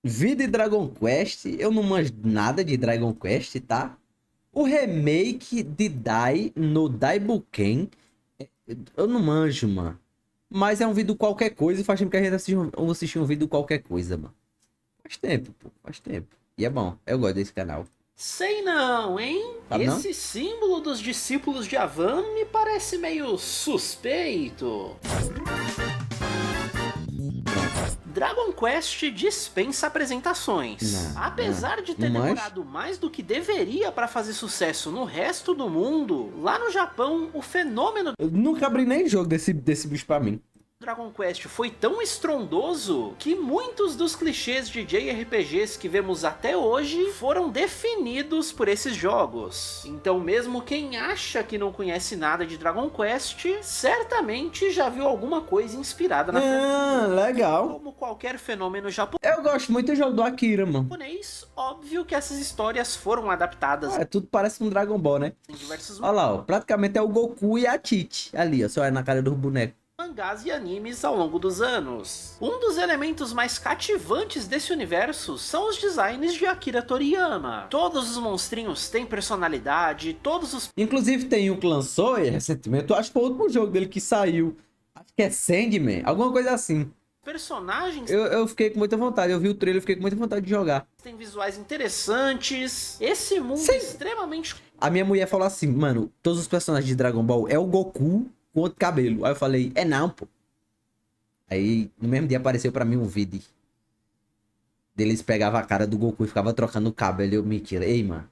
Vida e Dragon Quest, eu não manjo nada de Dragon Quest, tá? O remake de Dai no Daibuken, eu não manjo, mano. Mas é um vídeo qualquer coisa e faz tempo que a gente assistir um vídeo qualquer coisa, mano. Faz tempo, pô, faz tempo. E é bom, eu gosto desse canal. Sei não, hein? Sabe não? Esse símbolo dos discípulos de Avan me parece meio suspeito. Dragon Quest dispensa apresentações. Não, Apesar de ter não manjo. demorado mais do que deveria para fazer sucesso no resto do mundo, lá no Japão o fenômeno Eu nunca abri nem jogo desse bicho pra mim. Dragon Quest foi tão estrondoso que muitos dos clichês de JRPGs que vemos até hoje foram definidos por esses jogos. Então mesmo quem acha que não conhece nada de Dragon Quest, certamente já viu alguma coisa inspirada na Ah, legal. Como qualquer fenômeno Eu gosto muito do jogo do Akira, mano. japonês, óbvio que essas histórias foram adaptadas Tudo parece um Dragon Ball, né? em diversos Olha lá, ó. Praticamente é o Goku e a Tite. Ali, ó. Só é na cara dos bonecos. mangás e animes ao longo dos anos. Um dos elementos mais cativantes desse universo são os designs de Akira Toriyama. Todos os monstrinhos têm personalidade, todos os Inclusive tem um que lançou recentemente. Eu acho que foi o último jogo dele que saiu. Acho que é Sandman. Alguma coisa assim. personagens Eu fiquei com muita vontade. Eu vi o trailer e fiquei com muita vontade de jogar. têm visuais interessantes. Esse mundo Sim. é extremamente A minha mulher falou assim, mano, todos os personagens de Dragon Ball é o Goku com outro cabelo. Aí eu falei, é não, pô. Aí no mesmo dia apareceu pra mim um vídeo deles pegavam a cara do Goku e ficava trocando o cabelo. E eu, mentira. Ei, mano.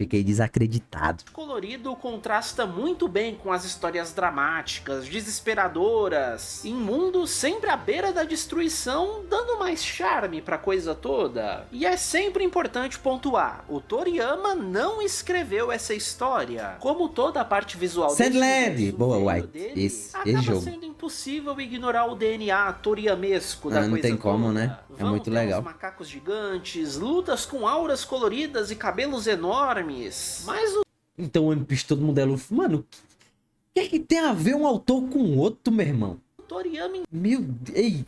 Fiquei desacreditado. colorido contrasta muito bem com as histórias dramáticas, desesperadoras, em mundos sempre à beira da destruição, dando mais charme pra coisa toda. E é sempre importante pontuar, o Toriyama não escreveu essa história. Como toda a parte visual Sandland! universo Boa, veio White. dele, Esse acaba jogo. sendo impossível ignorar o DNA toriyamesco da Não coisa tem como, toda. né? É Vão muito ter legal. uns macacos gigantes, lutas com auras coloridas e cabelos enormes. Mas o Então, One Piece, todo mundo é Luffy. Mano, o que é que tem a ver um autor com o outro, meu irmão? Toriyama Meu Deus. Ei.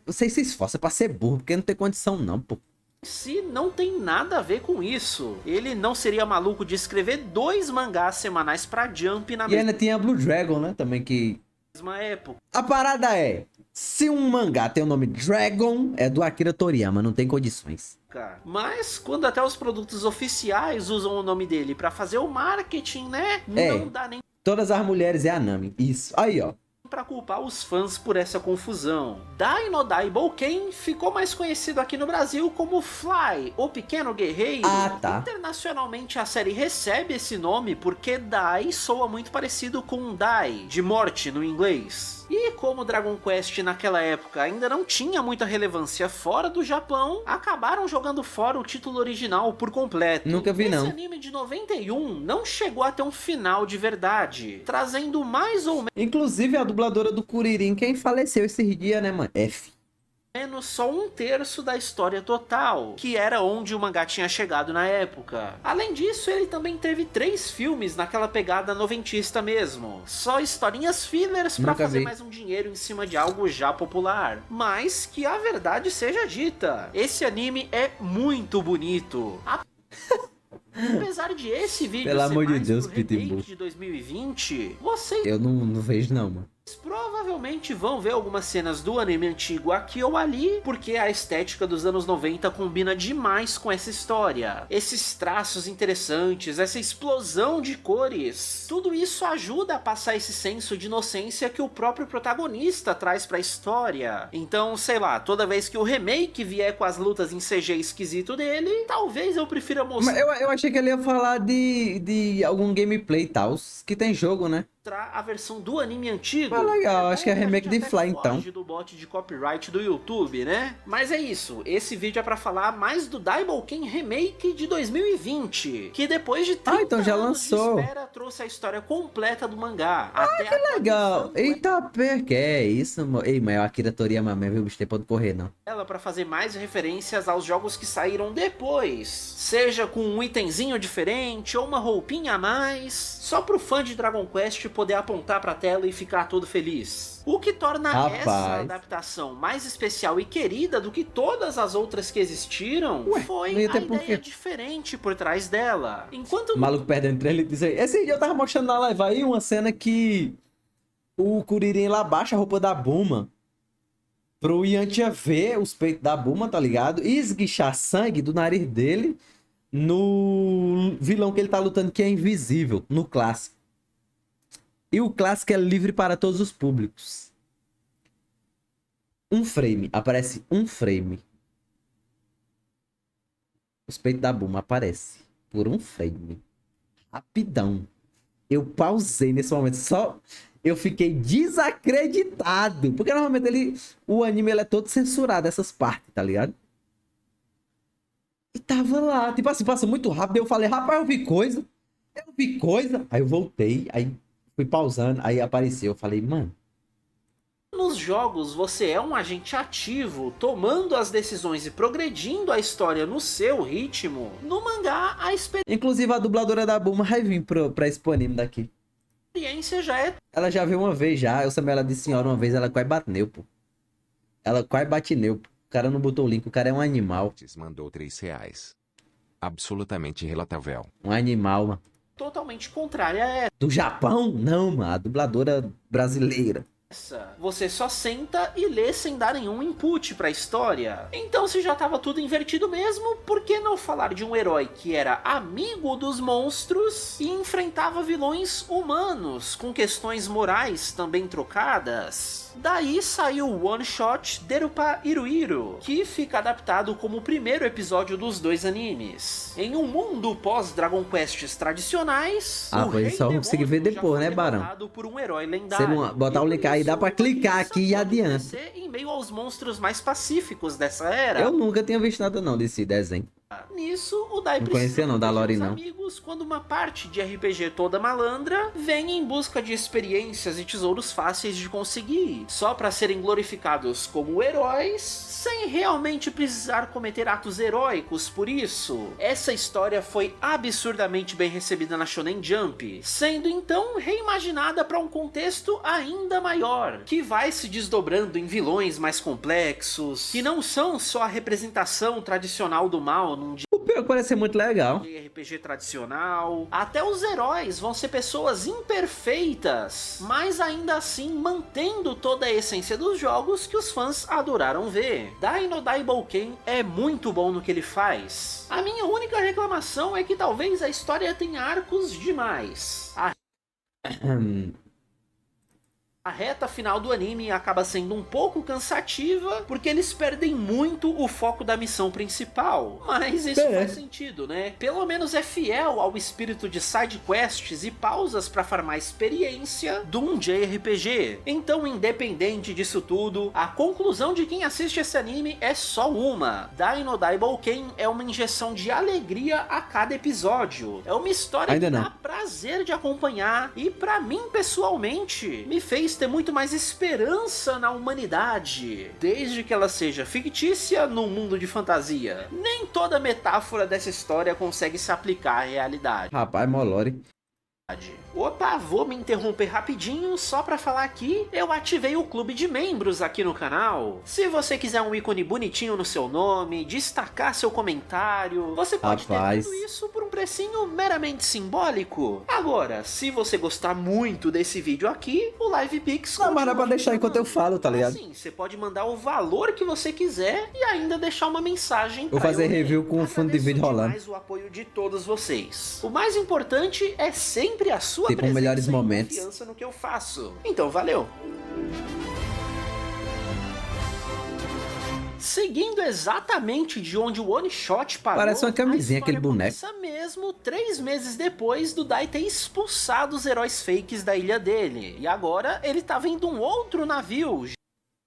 Vocês se esforçam pra ser burro, porque não tem condição, não, pô. em si não tem nada a ver com isso. Ele não seria maluco de escrever 2 mangás semanais pra Jump na E ainda tinha a Blue Dragon, né? Também que. mesma época. A parada é. Se um mangá tem o nome Dragon, é do Akira Toriyama, não tem condições. Mas quando até os produtos oficiais usam o nome dele pra fazer o marketing, né? É. Não dá nem Todas as mulheres é a Nami. Isso. Aí, ó. pra culpar os fãs por essa confusão. Dai no Daibouken ficou mais conhecido aqui no Brasil como Fly, o Pequeno Guerreiro. Ah, tá. Internacionalmente a série recebe esse nome porque Dai soa muito parecido com Die, de morte no inglês. E como Dragon Quest naquela época ainda não tinha muita relevância fora do Japão, acabaram jogando fora o título original por completo. Nunca vi, não. Esse anime de 91 não chegou a ter um final de verdade, trazendo mais ou Inclusive a dubladora do Kuririn, quem faleceu esse dia, né, mano? F. menos só 1/3 da história total, que era onde o mangá tinha chegado na época. Além disso, ele também teve 3 filmes naquela pegada noventista mesmo. Só historinhas fillers pra Nunca fazer vi. mais um dinheiro em cima de algo já popular. Mas que a verdade seja dita, esse anime é muito bonito. Apesar de esse vídeo Pelo ser amor de mais Deus, pro remake Pitbull. de 2020, vocês Eu não vejo, não, mano. provavelmente vão ver algumas cenas do anime antigo aqui ou ali, porque a estética dos anos 90 combina demais com essa história. Esses traços interessantes, essa explosão de cores, tudo isso ajuda a passar esse senso de inocência que o próprio protagonista traz pra história. Então, sei lá, toda vez que o remake vier com as lutas em CG esquisito dele, talvez eu prefira mostrar Mas eu achei que ele ia falar de algum gameplay e tal, que tem jogo, né? a versão do anime antigo. Ah, legal, acho que é bom, a remake gente de até Fly, então. foge do bot de copyright do YouTube, né? Mas é isso, esse vídeo é pra falar mais do Daibouken Remake de 2020, que depois de 30 então já anos de lançou. espera trouxe a história completa do mangá. Até Legal. Eita, pé, que é isso, mano? Ei, mas é o Akira Toriyama mesmo, viu? O bicho tem pode correr, não. ela para fazer mais referências aos jogos que saíram depois, seja com um itemzinho diferente ou uma roupinha a mais, só pro fã de Dragon Quest poder apontar pra tela e ficar todo feliz. O que torna Rapaz. essa adaptação mais especial e querida do que todas as outras que existiram foi não ia a ter porquê. ideia diferente por trás dela. Enquanto O maluco perdendo 3 litros aí. Esse dia eu tava mostrando na live aí uma cena que o Kuririn lá baixa a roupa da Bulma pro Yantia ver os peitos da Bulma, tá ligado? E esguichar sangue do nariz dele no vilão que ele tá lutando, que é invisível, no clássico. E o clássico é livre para todos os públicos. Um frame, aparece um frame. Os peitos da Bulma aparecem por um frame. Rapidão. Eu pausei nesse momento, só eu fiquei desacreditado, porque normalmente o anime ele é todo censurado, essas partes, tá ligado? E tava lá, tipo assim, passa muito rápido, eu falei, rapaz, eu vi coisa, aí eu voltei, aí fui pausando, aí apareceu, eu falei, mano, nos jogos você é um agente ativo, tomando as decisões e progredindo a história no seu ritmo, no mangá a inclusive a dubladora da Bulma vai vir pra esse anime daqui. experiência já é Ela já veio uma vez já, eu chamei ela de senhora uma vez, ela quase bateu, pô. Ela quase bateu, pô. O cara não botou o link, o cara é um animal. Mandou R$3. Absolutamente relatável. Um animal, mano. totalmente contrária a Do Japão? Não, mano, a dubladora brasileira. essa. Você só senta e lê sem dar nenhum input pra história. Então, se já tava tudo invertido mesmo, por que não falar de um herói que era amigo dos monstros e enfrentava vilões humanos, com questões morais também trocadas? Daí saiu o One Shot Derupa Iruiro, que fica adaptado como o primeiro episódio dos dois animes. Em um mundo pós-Dragon Quests tradicionais, Ah, o pois Rei só vou conseguir ver Demônio já depois, foi né, Barão? derrotado por um herói Você lendário. não botar o link aí, dá pra clicar aqui e adiante. Em meio aos monstros mais pacíficos dessa era. Eu nunca tinha visto nada não desse desenho. Nisso, o Dai Não precisa conhecia não, da proteger Lore os não. amigos quando uma parte de RPG toda malandra vem em busca de experiências e tesouros fáceis de conseguir, só para serem glorificados como heróis, sem realmente precisar cometer atos heróicos por isso. Essa história foi absurdamente bem recebida na Shonen Jump, sendo então reimaginada para um contexto ainda maior, que vai se desdobrando em vilões mais complexos, que não são só a representação tradicional do mal num O pior parece ser muito legal. RPG tradicional. Até os heróis vão ser pessoas imperfeitas, mas ainda assim mantendo toda a essência dos jogos que os fãs adoraram ver. Dai no Daibouken é muito bom no que ele faz. A minha única reclamação é que talvez a história tenha arcos demais. A reta final do anime acaba sendo um pouco cansativa, porque eles perdem muito o foco da missão principal. Mas isso faz sentido, né? Pelo menos é fiel ao espírito de side quests e pausas pra farmar experiência de um JRPG. Então, independente disso tudo, a conclusão de quem assiste esse anime é só uma. Dai no Daibouken é uma injeção de alegria a cada episódio. É uma história Ainda que não. dá prazer de acompanhar e, pra mim, pessoalmente, me fez ter muito mais esperança na humanidade, desde que ela seja fictícia num mundo de fantasia. Nem toda metáfora dessa história consegue se aplicar à realidade. Rapaz, Molore. Opa, vou me interromper rapidinho só pra falar aqui, eu ativei o clube de membros aqui no canal. Se você quiser um ícone bonitinho no seu nome, destacar seu comentário, você pode ter tudo isso por um precinho meramente simbólico. Agora, se você gostar muito desse vídeo aqui, o LivePix... Não, mas dá pra deixar enquanto eu falo, tá ligado? Sim, você pode mandar o valor que você quiser e ainda deixar uma mensagem Vou pra fazer eu ler. review com o fundo de vídeo rolando. Agradeço demais o apoio de todos vocês. O mais importante é sempre a sua Tipo, presença melhores e momentos. confiança no que eu faço. Então, valeu! Seguindo exatamente de onde o One Shot parou, Parece uma camisinha, a aquele história boneco. começa mesmo 3 meses depois do Dai ter expulsado os heróis fakes da ilha dele. E agora ele tá vendo um outro navio,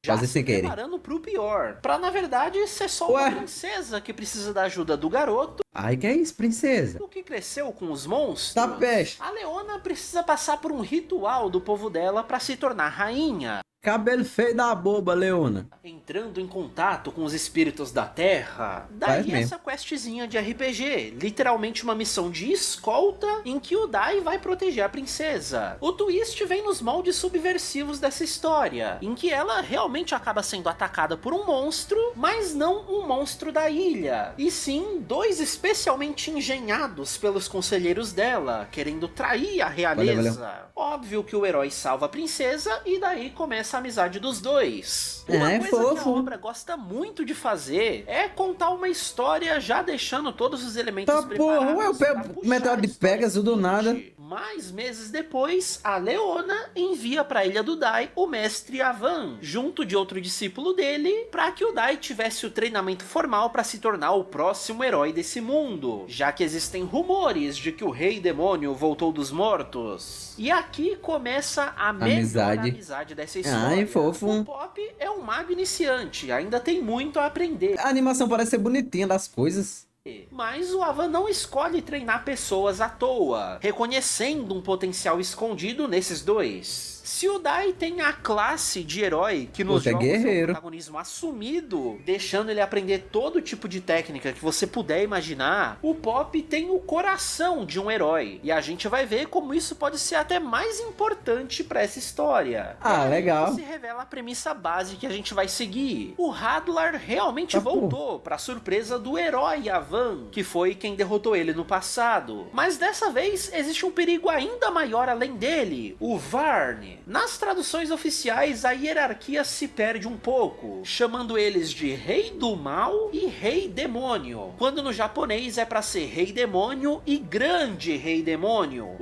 já Fazer se sem querer. preparando pro pior. Pra, na verdade, ser só uma Ué? princesa que precisa da ajuda do garoto, Ai, que é isso, princesa? o que cresceu com os monstros. Tá peste. A Leona precisa passar por um ritual do povo dela pra se tornar rainha. Cabelo feio da boba, Leona. Entrando em contato com os espíritos da Terra. Faz Daí mesmo. essa questzinha de RPG, literalmente uma missão de escolta em que o Dai vai proteger a princesa. O twist vem nos moldes subversivos dessa história, em que ela realmente acaba sendo atacada por um monstro, mas não um monstro da ilha, e sim dois especialmente engenhados pelos conselheiros dela, querendo trair a realeza. Valeu. Óbvio que o herói salva a princesa e daí começa a amizade dos dois. Uma É, coisa que a fofo. obra gosta muito de fazer é contar uma história já deixando todos os elementos Tá preparados porra, eu pra pego puxar meteoro a de história Pegasus do nada. seguinte. Mais meses depois, a Leona envia pra Ilha do Dai o mestre Avan, junto de outro discípulo dele, pra que o Dai tivesse o treinamento formal pra se tornar o próximo herói desse mundo, já que existem rumores de que o Rei Demônio voltou dos mortos. E aqui começa a melhor Amizade. amizade dessa história. Ai, fofo. O Pop é um mago iniciante, ainda tem muito a aprender. A animação parece ser bonitinha das coisas. Mas o Avan não escolhe treinar pessoas à toa, reconhecendo um potencial escondido nesses dois. Se o Dai tem a classe de herói que nos Puta, é jogos é um guerreiro. protagonismo assumido, deixando ele aprender todo tipo de técnica que você puder imaginar, o Pop tem o coração de um herói. E a gente vai ver como isso pode ser até mais importante pra essa história. Ah, E aí legal. se revela a premissa base que a gente vai seguir. O Hadlar realmente Ah, pô. voltou, pra surpresa do herói Avan, que foi quem derrotou ele no passado. Mas dessa vez existe um perigo ainda maior além dele, o Varn. Nas traduções oficiais, a hierarquia se perde um pouco, chamando eles de Rei do Mal e Rei Demônio, quando no japonês é pra ser Rei Demônio e Grande Rei Demônio.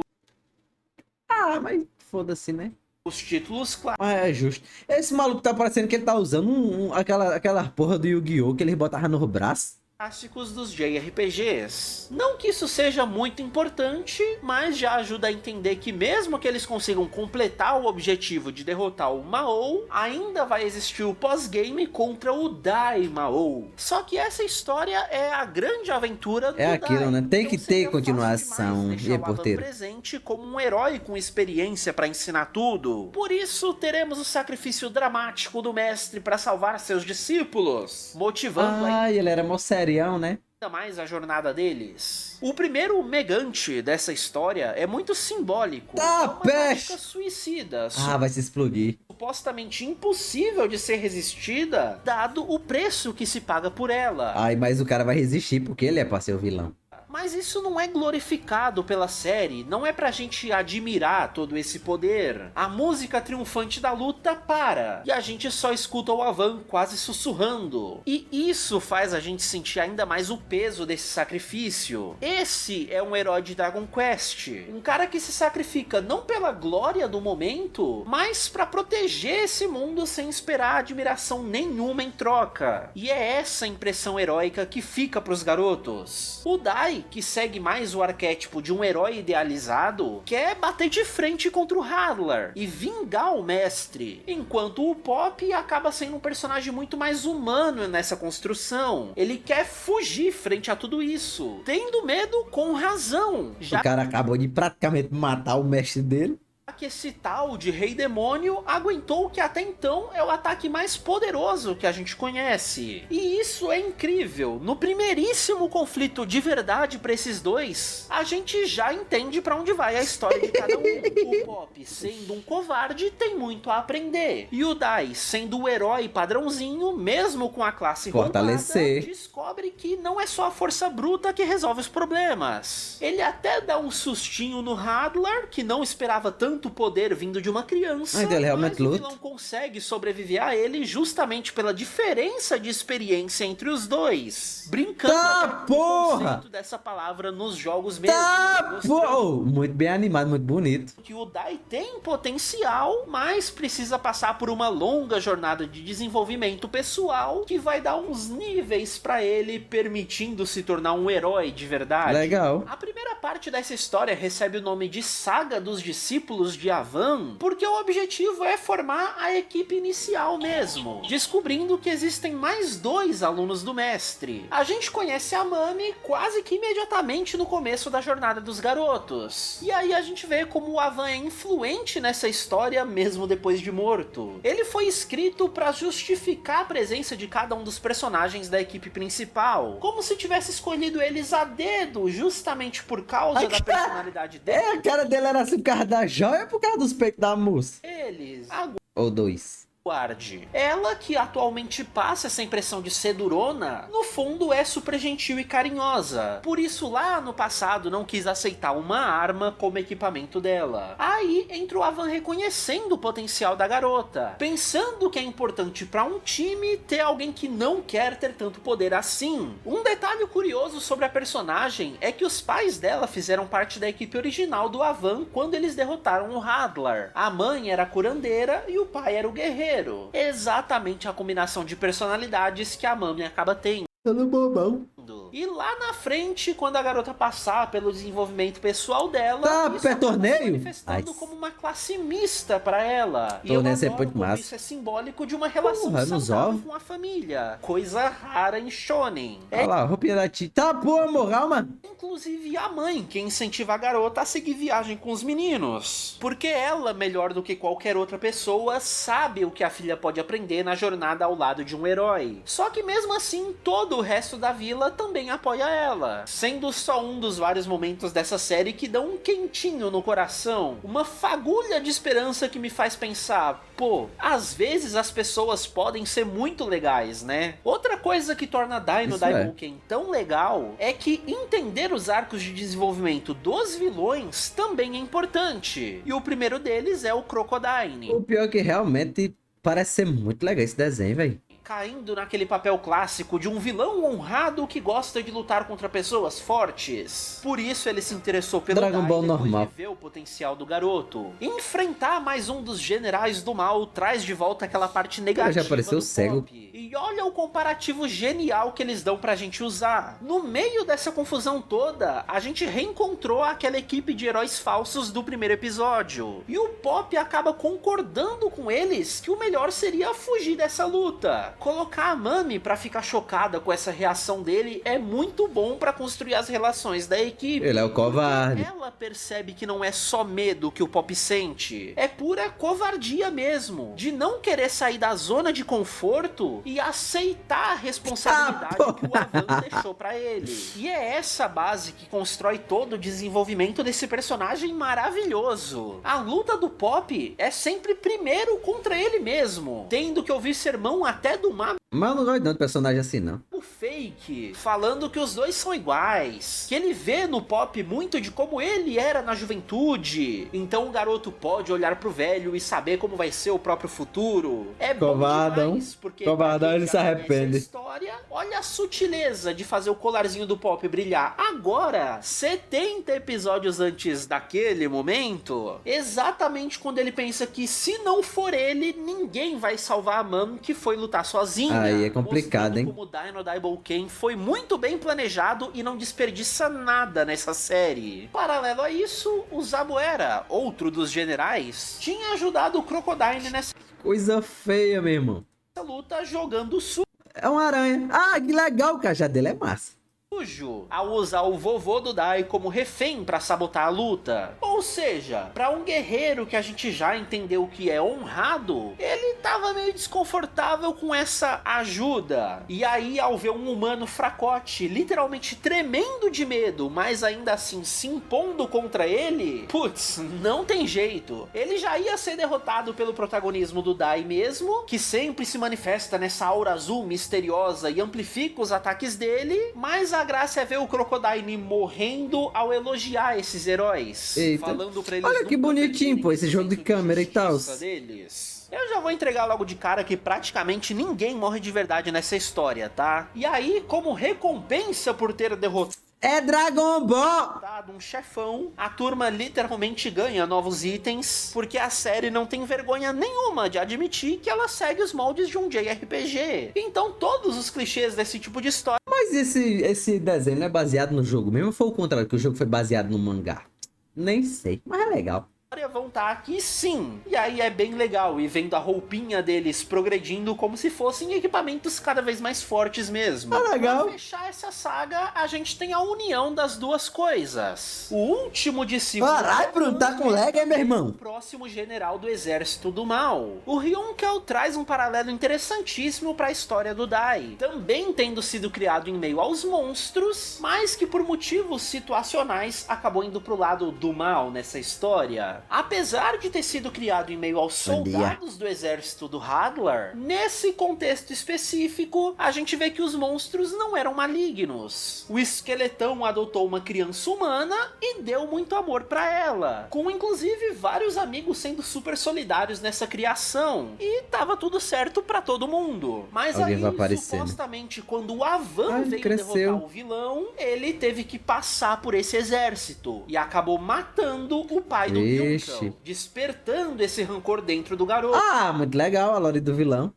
Ah, mas foda-se, né? Os títulos Mas é justo. Esse maluco tá parecendo que ele tá usando aquela porra do Yu-Gi-Oh! Que ele botava no braço. clássicos dos JRPGs. Não que isso seja muito importante, mas já ajuda a entender que mesmo que eles consigam completar o objetivo de derrotar o Mao, ainda vai existir o pós-game contra o Dai Mao. Só que essa história é a grande aventura do É aquilo, Dai. né? Tem que Então seria ter continuação. fácil demais deixar E aí, o Avan porteiro? presente como um herói com experiência para ensinar tudo. Por isso teremos o sacrifício dramático do mestre para salvar seus discípulos, motivando a Ai, ele era mó serião, né? ainda mais a jornada deles. O primeiro Megante dessa história é muito simbólico. Tá, é uma peste! mágica suicida, Ah, vai se explodir. supostamente impossível de ser resistida, dado o preço que se paga por ela. Ai, mas o cara vai resistir porque ele é pra ser o vilão. Mas isso não é glorificado pela série, não é pra gente admirar todo esse poder. A música triunfante da luta para, e a gente só escuta o Avan quase sussurrando. E isso faz a gente sentir ainda mais o peso desse sacrifício. Esse é um herói de Dragon Quest, um cara que se sacrifica não pela glória do momento, mas pra proteger esse mundo sem esperar admiração nenhuma em troca. E é essa impressão heróica que fica pros garotos. O Dai, que segue mais o arquétipo de um herói idealizado, quer bater de frente contra o Hadlar e vingar o mestre, enquanto o Pop acaba sendo um personagem muito mais humano nessa construção. Ele quer fugir frente a tudo isso, tendo medo com razão, já O cara acabou de praticamente matar o mestre dele. que esse tal de Rei Demônio aguentou o que até então é o ataque mais poderoso que a gente conhece. E isso é incrível. No primeiríssimo conflito de verdade para esses dois, a gente já entende para onde vai a história de cada um. O Pop, sendo um covarde, tem muito a aprender. E o Dai, sendo o herói padrãozinho, mesmo com a classe Fortalecer. roubada, descobre que não é só a força bruta que resolve os problemas. Ele até dá um sustinho no Hadlar, que não esperava tanto poder vindo de uma criança, Ah, então ele realmente mas o luta. vilão consegue sobreviver a ele justamente pela diferença de experiência entre os dois, brincando Tá, até com o porra! conceito dessa palavra nos jogos mesmo, Tá, mostrando pô! Muito bem animado, muito bonito. que o Dai tem potencial, mas precisa passar por uma longa jornada de desenvolvimento pessoal que vai dar uns níveis pra ele, permitindo se tornar um herói de verdade. Legal. A primeira parte dessa história recebe o nome de Saga dos Discípulos de Avan, porque o objetivo é formar a equipe inicial mesmo, descobrindo que existem mais 2 alunos do mestre. A gente conhece a Mami quase que imediatamente no começo da jornada dos garotos, e aí a gente vê como o Avan é influente nessa história mesmo depois de morto. Ele foi escrito para justificar a presença de cada um dos personagens da equipe principal, como se tivesse escolhido eles a dedo, justamente por causa da personalidade dele. É, a cara dele era assim por causa da joia ou por causa dos peitos da moça? Eles Ou 2. Aguarde. Ela, que atualmente passa essa impressão de ser durona, no fundo é super gentil e carinhosa. Por isso lá no passado não quis aceitar uma arma como equipamento dela. Aí entra o Avan reconhecendo o potencial da garota, pensando que é importante para um time ter alguém que não quer ter tanto poder assim. Um detalhe curioso sobre a personagem é que os pais dela fizeram parte da equipe original do Avan quando eles derrotaram o Hadlar. A mãe era a curandeira e o pai era o guerreiro. Exatamente a combinação de personalidades que a Mami acaba tendo. Todo bobão. E lá na frente, quando a garota passar pelo desenvolvimento pessoal dela, Tá, isso acaba torneio? se manifestando como uma classe mista pra ela. E eu Torneio é adoro muito como massa. isso é simbólico de uma relação Porra, nos saudável ovos. com a família. Coisa rara em shonen. Olha lá, roupinha da tia. Tá boa, moral, mano. Inclusive a mãe que incentiva a garota a seguir viagem com os meninos. Porque ela, melhor do que qualquer outra pessoa, sabe o que a filha pode aprender na jornada ao lado de um herói. Só que mesmo assim, todo o resto da vila também apoia ela, sendo só um dos vários momentos dessa série que dão um quentinho no coração, uma fagulha de esperança que me faz pensar, pô, às vezes as pessoas podem ser muito legais, né? Outra coisa que torna Dai no Daibuken tão legal é que entender os arcos de desenvolvimento dos vilões também é importante, e o primeiro deles é o Crocodile. O pior é que realmente parece ser muito legal esse desenho, velho. Caindo naquele papel clássico de um vilão honrado que gosta de lutar contra pessoas fortes. Por isso ele se interessou pelo Dragon Dai Ball depois normal. de ver o potencial do garoto. Enfrentar mais um dos generais do mal traz de volta aquela parte negativa Já apareceu do cego. Pop. E olha o comparativo genial que eles dão pra gente usar. No meio dessa confusão toda, a gente reencontrou aquela equipe de heróis falsos do primeiro episódio. E o Pop acaba concordando com eles que o melhor seria fugir dessa luta. Colocar a Mami pra ficar chocada com essa reação dele é muito bom pra construir as relações da equipe. Ele é o covarde. Porque ela percebe que não é só medo que o Pop sente, é pura covardia mesmo, de não querer sair da zona de conforto e aceitar a responsabilidade que o Avan deixou pra ele. E é essa base que constrói todo o desenvolvimento desse personagem maravilhoso. A luta do Pop é sempre primeiro contra ele mesmo, tendo que ouvir sermão até do Mas eu não gosto não de personagem assim, não. o Fake, falando que os dois são iguais, que ele vê no Pop muito de como ele era na juventude, então o garoto pode olhar pro velho e saber como vai ser o próprio futuro. É Covardão. bom demais, porque Covardão, pra quem ele já se conhece arrepende. a história, olha a sutileza de fazer o colarzinho do Pop brilhar agora, 70 episódios antes daquele momento, exatamente quando ele pensa que se não for ele, ninguém vai salvar a Mami que foi lutar sozinha. Aí é complicado, mostrando hein? como Dai no Daibuken foi muito bem planejado e não desperdiça nada nessa série. Paralelo a isso, o Zabuera, outro dos generais, tinha ajudado o Crocodile nessa Coisa feia, meu irmão. luta jogando sujo É uma aranha. Ah, que legal, o cajado dele é massa. ao usar o vovô do Dai como refém pra sabotar a luta. Ou seja, pra um guerreiro que a gente já entendeu que é honrado, ele tava meio desconfortável com essa ajuda. E aí, ao ver um humano fracote, literalmente tremendo de medo, mas ainda assim se impondo contra ele, putz, não tem jeito. Ele já ia ser derrotado pelo protagonismo do Dai mesmo, que sempre se manifesta nessa aura azul misteriosa e amplifica os ataques dele, mas a graça é ver o Crocodile morrendo ao elogiar esses heróis. Eita. Falando pra eles Olha que nunca bonitinho, perderem pô, esse o jogo de senso câmera e tal. justiça deles. Eu já vou entregar logo de cara que praticamente ninguém morre de verdade nessa história, tá? E aí, como recompensa por ter derrotado É Dragon Ball! um chefão, a turma literalmente ganha novos itens, porque a série não tem vergonha nenhuma de admitir que ela segue os moldes de um JRPG. Então todos os clichês desse tipo de história Mas Mas esse desenho não é baseado no jogo mesmo ou foi o contrário, que o jogo foi baseado no mangá? Nem sei, mas é legal. Vão estar aqui sim. E aí é bem legal, e vendo a roupinha deles progredindo como se fossem equipamentos cada vez mais fortes mesmo. Ah, legal. Pra fechar essa saga, a gente tem a união das duas coisas. O último discípulo... Caralho, Bruno, tá com lag, é, meu irmão? O próximo general do Exército do Mal. O Ryunkel traz um paralelo interessantíssimo para a história do Dai. Também tendo sido criado em meio aos monstros, mas que por motivos situacionais acabou indo pro lado do mal nessa história. Apesar de ter sido criado em meio aos soldados do exército do Hadlar, nesse contexto específico, a gente vê que os monstros não eram malignos. O esqueletão adotou uma criança humana e deu muito amor pra ela, com inclusive vários amigos sendo super solidários nessa criação, e tava tudo certo pra todo mundo. Mas Alguém aí, vai aparecer, supostamente, quando o Avan veio derrotar o vilão, ele teve que passar por esse exército, e acabou matando o pai do Ryunkel, despertando esse rancor dentro do garoto. Ah, muito legal a lore do vilão.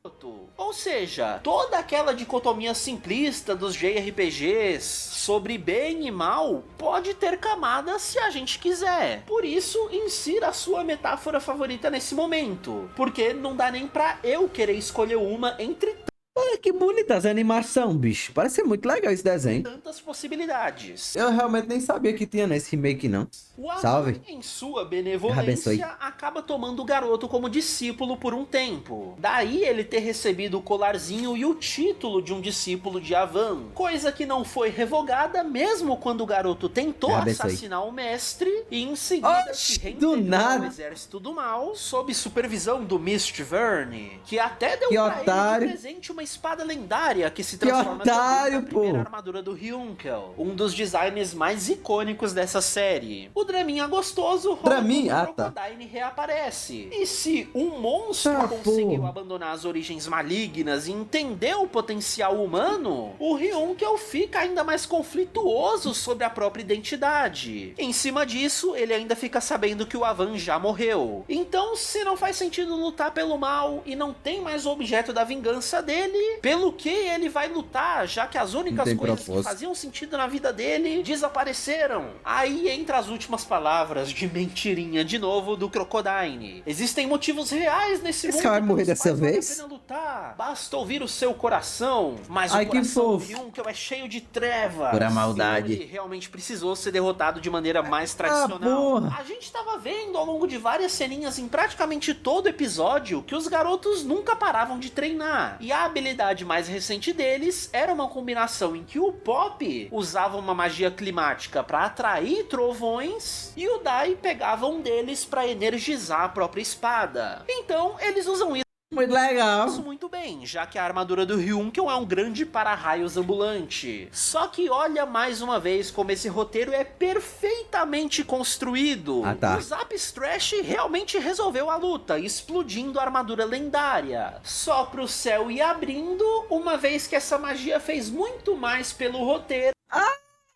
Ou seja, toda aquela dicotomia simplista dos JRPGs sobre bem e mal pode ter camadas se a gente quiser. Por isso, insira a sua metáfora favorita nesse momento, porque não dá nem pra eu querer escolher uma entre Olha que bonita essa animação, bicho. Parece ser muito legal esse desenho. tantas possibilidades. Eu realmente nem sabia que tinha nesse remake, não. O Avan, Salve. em sua Abençoe. benevolência, acaba tomando o garoto como discípulo por um tempo. Daí ele ter recebido o colarzinho e o título de um discípulo de Avan. Coisa que não foi revogada mesmo quando o garoto tentou Abençoe. assassinar o mestre e em seguida Oxi, se do reintegrou nada. ao exército do mal sob supervisão do Mistverne, que até deu Que pra otário. ele de presente uma espada lendária que se Que transforma otário, também na primeira pô. armadura do Ryunkel, um dos designs mais icônicos dessa série. O Draminha gostoso rola Draminha? quando Ah, o tá. Crocodile reaparece. E se um monstro Ah, conseguiu pô. abandonar as origens malignas e entender o potencial humano, o Ryunkel fica ainda mais conflituoso sobre a própria identidade. Em cima disso, ele ainda fica sabendo que o Avan já morreu. Então, se não faz sentido lutar pelo mal e não tem mais o objeto da vingança dele, pelo que ele vai lutar, já que as únicas tem coisas que propósito. faziam sentido na vida dele desapareceram. Aí entra as últimas palavras de mentirinha de novo do Crocodile. Existem motivos reais nesse Esse mundo cara vai morrer pelos dessa quais vale vez? a pena lutar. Basta ouvir o seu coração, mas Ai, o que coração do fofo. Ryunkel é cheio de trevas. Pura maldade. Então ele realmente precisou ser derrotado de maneira mais Ah, tradicional. porra. A gente tava vendo ao longo de várias ceninhas em praticamente todo episódio que os garotos nunca paravam de treinar. E a habilidade mais recente deles era uma combinação em que o Pop usava uma magia climática para atrair trovões e o Dai pegava um deles para energizar a própria espada. Então eles usam Muito legal. isso muito bem, já que a armadura do Ryunkel é um grande para-raios ambulante. Só que olha mais uma vez como esse roteiro é perfeitamente construído. Ah, tá. O Zaps Trash realmente resolveu a luta, explodindo a armadura lendária. Só pro céu ir abrindo, uma vez que essa magia fez muito mais pelo roteiro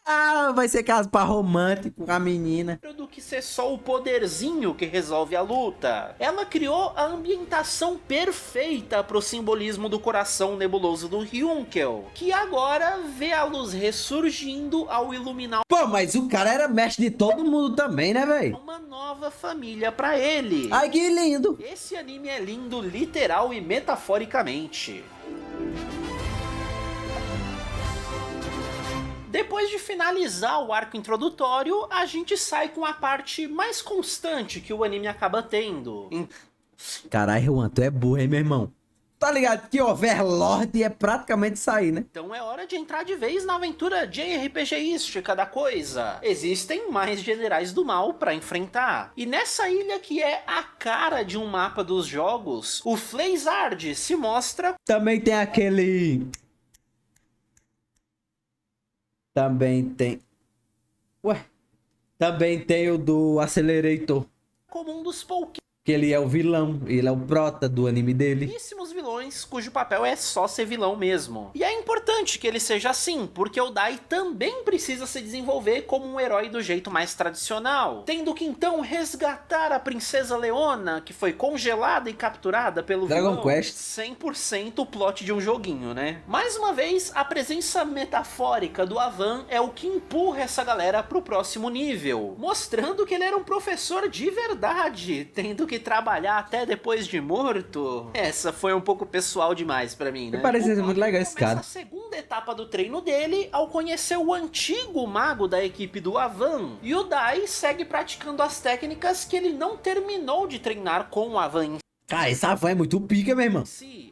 Ah, vai ser caso par romântico com a menina. do que ser só o poderzinho que resolve a luta. Ela criou a ambientação perfeita pro simbolismo do coração nebuloso do Ryunkel, que agora vê a luz ressurgindo ao iluminar Pô, mas o cara era mestre de todo mundo também, né, velho? uma nova família pra ele. Ai, que lindo. Esse anime é lindo literal e metaforicamente. Depois de finalizar o arco introdutório, a gente sai com a parte mais constante que o anime acaba tendo. Caralho, Juan, tu é burro, hein, meu irmão? Tá ligado que Overlord é praticamente sair, né? Então é hora de entrar de vez na aventura JRPGística da coisa. Existem mais generais do mal pra enfrentar. E nessa ilha que é a cara de um mapa dos jogos, o Fleizard se mostra... Também tem aquele... Também tem... Ué? Também tem o do Accelerator. como um dos pouquíssimos Que ele é o vilão. Ele é o prota do anime dele. vilões dragões, cujo papel é só ser vilão mesmo. E é importante que ele seja assim, porque o Dai também precisa se desenvolver como um herói do jeito mais tradicional, tendo que então resgatar a princesa Leona, que foi congelada e capturada pelo Dragon vilão. Quest. 100% o plot de um joguinho, né? Mais uma vez, a presença metafórica do Avan é o que empurra essa galera pro próximo nível, mostrando que ele era um professor de verdade, tendo que trabalhar até depois de morto. Essa foi um pouco pessoal demais pra mim, né? Parece ser muito legal esse cara. A segunda etapa do treino dele ao conhecer o antigo mago da equipe do Avan, e o Dai segue praticando as técnicas que ele não terminou de treinar com o Avan. Cara, esse Avan é muito pica, meu irmão.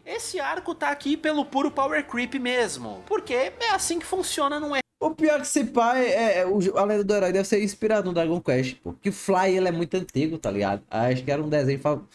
Esse arco tá aqui pelo puro power creep mesmo, porque é assim que funciona, não é? O pior que esse pai a lenda do herói deve ser inspirado no Dragon Quest, pô. Que o Fly ele é muito antigo, tá ligado? Acho que era um desenho,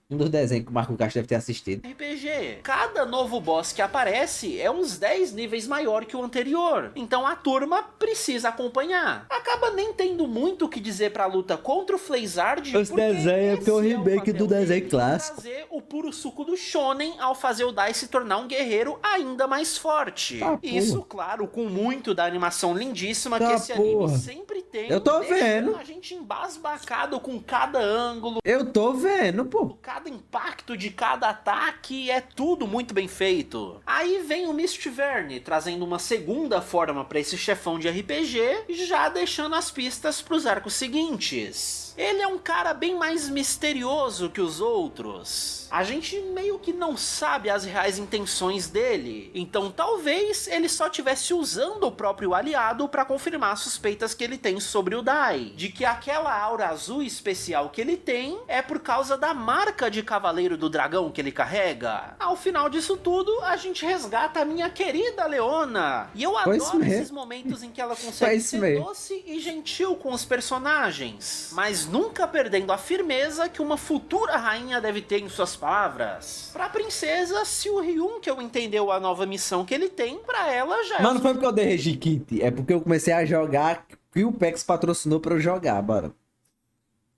um dos desenhos que o Marco Castro deve ter assistido. RPG. Cada novo boss que aparece é uns 10 níveis maior que o anterior, então a turma precisa acompanhar. Acaba nem tendo muito o que dizer pra luta contra o Flazard, Esse desenho é porque é o remake do desenho clássico. Trazer o puro suco do shonen ao fazer o Dai se tornar um guerreiro ainda mais forte. Isso, claro, com muito da animação lindíssima que esse anime sempre tem. Eu tô vendo. A gente embasbacado com cada ângulo. Eu tô vendo, pô. Cada impacto de cada ataque é tudo muito bem feito. Aí vem o Mistverne, trazendo uma segunda forma para esse chefão de RPG, já deixando as pistas pros arcos seguintes. Ele é um cara bem mais misterioso que os outros. A gente meio que não sabe as reais intenções dele, então talvez ele só estivesse usando o próprio aliado para confirmar as suspeitas que ele tem sobre o Dai, de que aquela aura azul especial que ele tem é por causa da marca de Cavaleiro do Dragão que ele carrega. Ao final disso tudo, a gente resgata a minha querida Leona, e eu adoro esses momentos em que ela consegue ser doce e gentil com os personagens, mas nunca perdendo a firmeza que uma futura rainha deve ter em suas palavras. Pra princesa, se o Ryun que eu entendeu a nova missão que ele tem, pra ela já Mano, não foi porque eu dei Regikit, é porque eu comecei a jogar que o PEX patrocinou pra eu jogar, bora.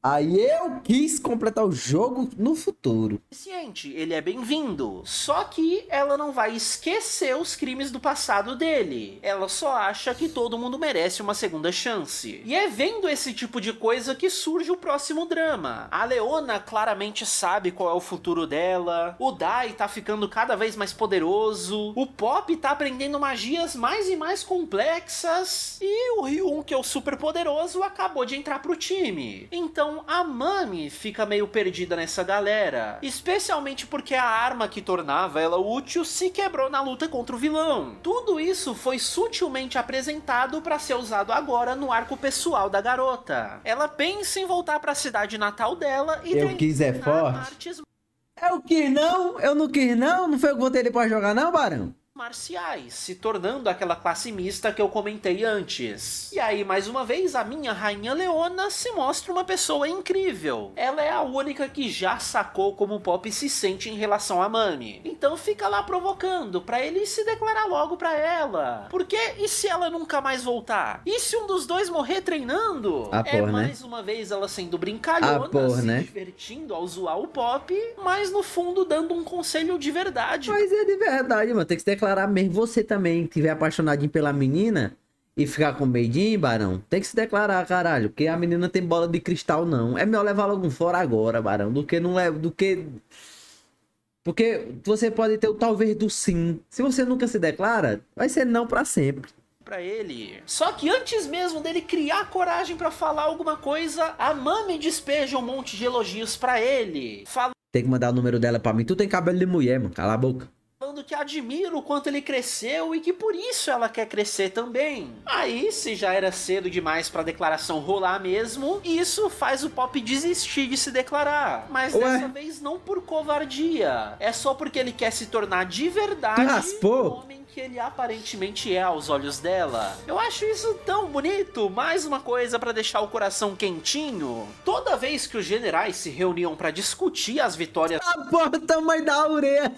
Aí eu quis completar o jogo no futuro. Ele é bem-vindo. Só que ela não vai esquecer os crimes do passado dele. Ela só acha que todo mundo merece uma segunda chance. E é vendo esse tipo de coisa que surge o próximo drama. A Leona claramente sabe qual é o futuro dela. O Dai tá ficando cada vez mais poderoso. O Pop tá aprendendo magias mais e mais complexas. E o Ryun, que é o super poderoso, acabou de entrar pro time. Então a Mami fica meio perdida nessa galera, especialmente porque a arma que tornava ela útil se quebrou na luta contra o vilão. Tudo isso foi sutilmente apresentado para ser usado agora no arco pessoal da garota. Ela pensa em voltar para a cidade natal dela e eu quis é forte. Eu quis não, eu não quis não foi eu que botei ele pra jogar não, Barão? Marciais, se tornando aquela classe mista que eu comentei antes. E aí, mais uma vez, a minha rainha Leona se mostra uma pessoa incrível. Ela é a única que já sacou como o Pop se sente em relação a Mami. Então fica lá provocando pra ele se declarar logo pra ela. Porque e se ela nunca mais voltar? E se um dos dois morrer treinando? Mais uma vez ela sendo brincalhona, se divertindo ao zoar o Pop, mas no fundo dando um conselho de verdade. Mas é de verdade, mano. Tem que se declarar mesmo. Você também tiver apaixonadinho pela menina e ficar com medinho, Barão, tem que se declarar, caralho. Porque a menina tem bola de cristal, não. É melhor levar logo um fora agora, Barão, do que não leva. Porque você pode ter o talvez do sim. Se você nunca se declara, vai ser não pra sempre. Pra ele. Só que antes mesmo dele criar coragem pra falar alguma coisa, a Mami despeja um monte de elogios pra ele. Tem que mandar o número dela pra mim. Tu tem cabelo de mulher, mano. Cala a boca. Falando que admira o quanto ele cresceu e que por isso ela quer crescer também. Aí, se já era cedo demais pra declaração rolar mesmo, isso faz o Pop desistir de se declarar. Mas dessa vez não por covardia. É só porque ele quer se tornar de verdade o homem que ele aparentemente é aos olhos dela. Eu acho isso tão bonito. Mais uma coisa pra deixar o coração quentinho. Toda vez que os generais se reuniam pra discutir as vitórias... A porra, tamanho da orelha!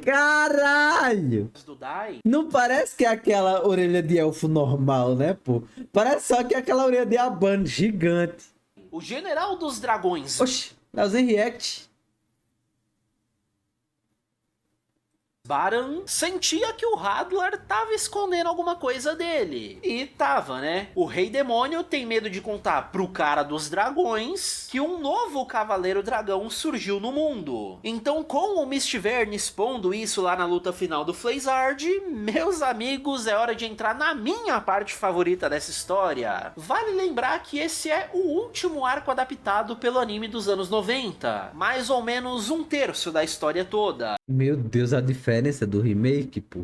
Caralho! Do Dai. Não parece que é aquela orelha de elfo normal, né, pô? Parece só que é aquela orelha de abano gigante. O general dos dragões. Oxi, Leozinho React. Baran sentia que o Hadlar tava escondendo alguma coisa dele. E tava, né? O Rei Demônio tem medo de contar pro cara dos dragões que um novo Cavaleiro Dragão surgiu no mundo. Então, com o Mistverse expondo isso lá na luta final do Flazard, meus amigos, é hora de entrar na minha parte favorita dessa história. Vale lembrar que esse é o último arco adaptado pelo anime dos anos 90. Mais ou menos 1/3 da história toda. Meu Deus, a diferença do remake, pô.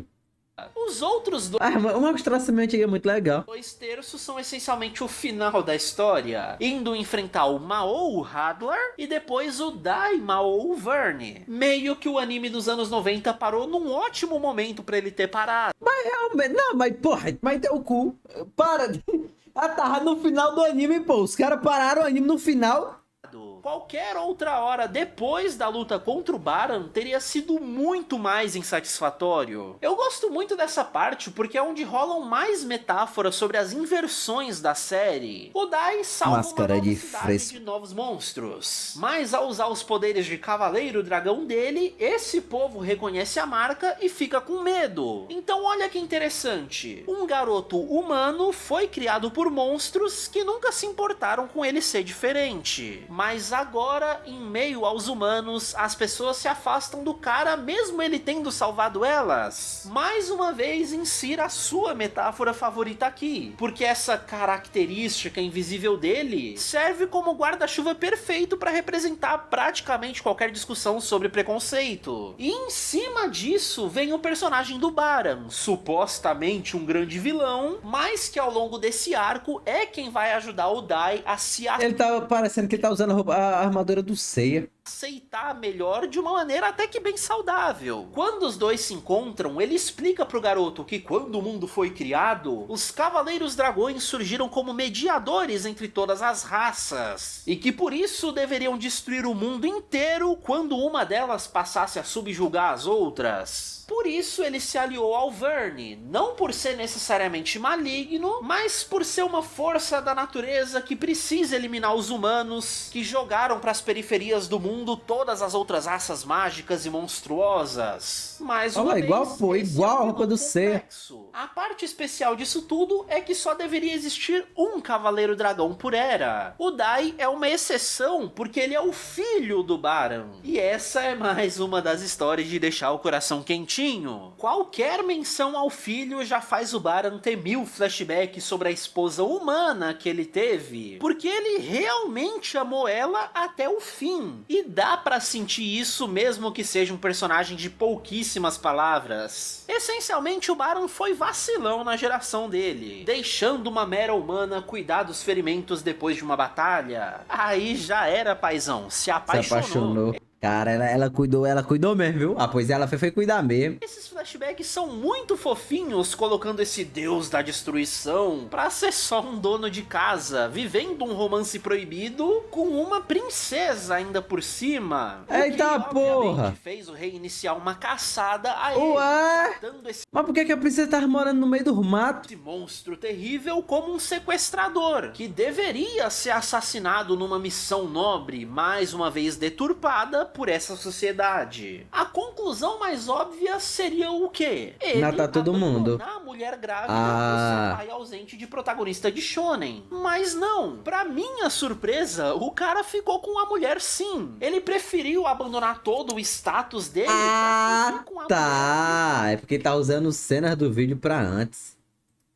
Os outros Uma ilustração antiga é muito legal. 2/3 são essencialmente o final da história, indo enfrentar o Mao Hadlar e depois o Dai Mao Verne. Meio que o anime dos anos 90 parou num ótimo momento pra ele ter parado. Realmente, não, mas porra, mas teu cu. Para. Ah, tava no final do anime, pô. Os caras pararam o anime no final. Qualquer outra hora depois da luta contra o Baran teria sido muito mais insatisfatório. Eu gosto muito dessa parte porque é onde rolam mais metáforas sobre as inversões da série. O Dai salva Máscara uma nova de cidade fresco. de novos monstros, mas ao usar os poderes de Cavaleiro Dragão dele, esse povo reconhece a marca e fica com medo. Então olha que interessante, um garoto humano foi criado por monstros que nunca se importaram com ele ser diferente, mas agora, em meio aos humanos, as pessoas se afastam do cara mesmo ele tendo salvado elas. Mais uma vez, insira a sua metáfora favorita aqui, porque essa característica invisível dele serve como guarda-chuva perfeito para representar praticamente qualquer discussão sobre preconceito. E em cima disso vem o personagem do Baran, supostamente um grande vilão, mas que ao longo desse arco é quem vai ajudar o Dai a se Ele tá parecendo que ele tá usando a armadura do Seiya. aceitar melhor de uma maneira até que bem saudável. Quando os dois se encontram, ele explica pro garoto que quando o mundo foi criado, os Cavaleiros Dragões surgiram como mediadores entre todas as raças, e que por isso deveriam destruir o mundo inteiro quando uma delas passasse a subjugar as outras. Por isso ele se aliou ao Verne, não por ser necessariamente maligno, mas por ser uma força da natureza que precisa eliminar os humanos, que jogaram para as periferias do mundo todas as outras raças mágicas e monstruosas. Mais uma Olha, vez, igual esse é a um roupa vilão do Seiya. complexo. A parte especial disso tudo é que só deveria existir um Cavaleiro Dragão por era. O Dai é uma exceção porque ele é o filho do Baran. E essa é mais uma das histórias de deixar o coração quentinho. Qualquer menção ao filho já faz o Baran ter 1000 flashbacks sobre a esposa humana que ele teve, porque ele realmente amou ela até o fim. E dá pra sentir isso mesmo que seja um personagem de pouquíssimas palavras. Essencialmente o Baran foi vacilão na geração dele, deixando uma mera humana cuidar dos ferimentos depois de uma batalha. Aí já era, paizão, se apaixonou. Cara, ela cuidou mesmo, viu? Ah, pois ela foi cuidar mesmo. Esses flashbacks são muito fofinhos, colocando esse deus da destruição pra ser só um dono de casa, vivendo um romance proibido com uma princesa ainda por cima. Eita porra! Fez o rei iniciar uma caçada a ele, Ué? tratando esse Mas por que a princesa tava morando no meio do mato? monstro terrível como um sequestrador, que deveria ser assassinado numa missão nobre, mais uma vez deturpada por essa sociedade. A conclusão mais óbvia seria o quê? Ele Matar todo mundo. a mulher grávida por ser pai ausente de protagonista de shonen. Mas não, pra minha surpresa, o cara ficou com a mulher sim. Ele preferiu abandonar todo o status dele pra fugir com a mulher. Tá. É porque tá usando cenas do vídeo pra antes.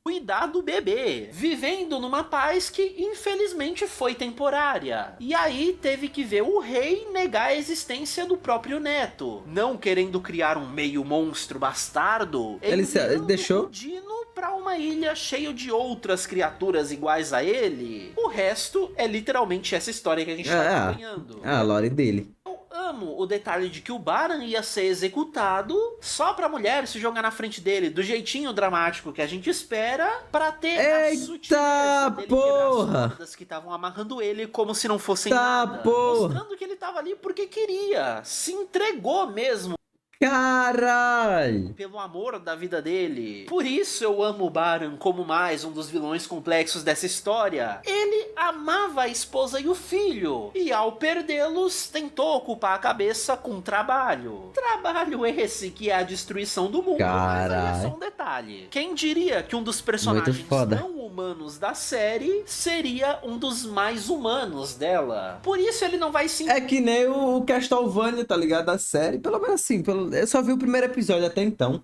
Cuidar do bebê, vivendo numa paz que infelizmente foi temporária. E aí teve que ver o rei negar a existência do próprio neto, não querendo criar um meio monstro bastardo. Ele deixou? O Dino pra uma ilha cheia de outras criaturas iguais a ele. O resto é literalmente essa história que a gente tá acompanhando. A lore dele. Amo o detalhe de que o Baran ia ser executado só pra mulher se jogar na frente dele do jeitinho dramático que a gente espera, pra ter a sutileza dele quebrar as cordas que estavam amarrando ele como se não fossem nada, mostrando que ele tava ali porque queria, se entregou mesmo. Caralho! pelo amor da vida dele. Por isso eu amo o Baran como mais um dos vilões complexos dessa história. Ele amava a esposa e o filho, e ao perdê-los, tentou ocupar a cabeça com trabalho. Trabalho esse que é a destruição do mundo, mas aí é só um detalhe. Quem diria que um dos personagens não humanos da série seria um dos mais humanos dela? Por isso ele não vai se... É que nem o Castlevania, tá ligado? Da série, pelo menos assim, eu só vi o primeiro episódio até então.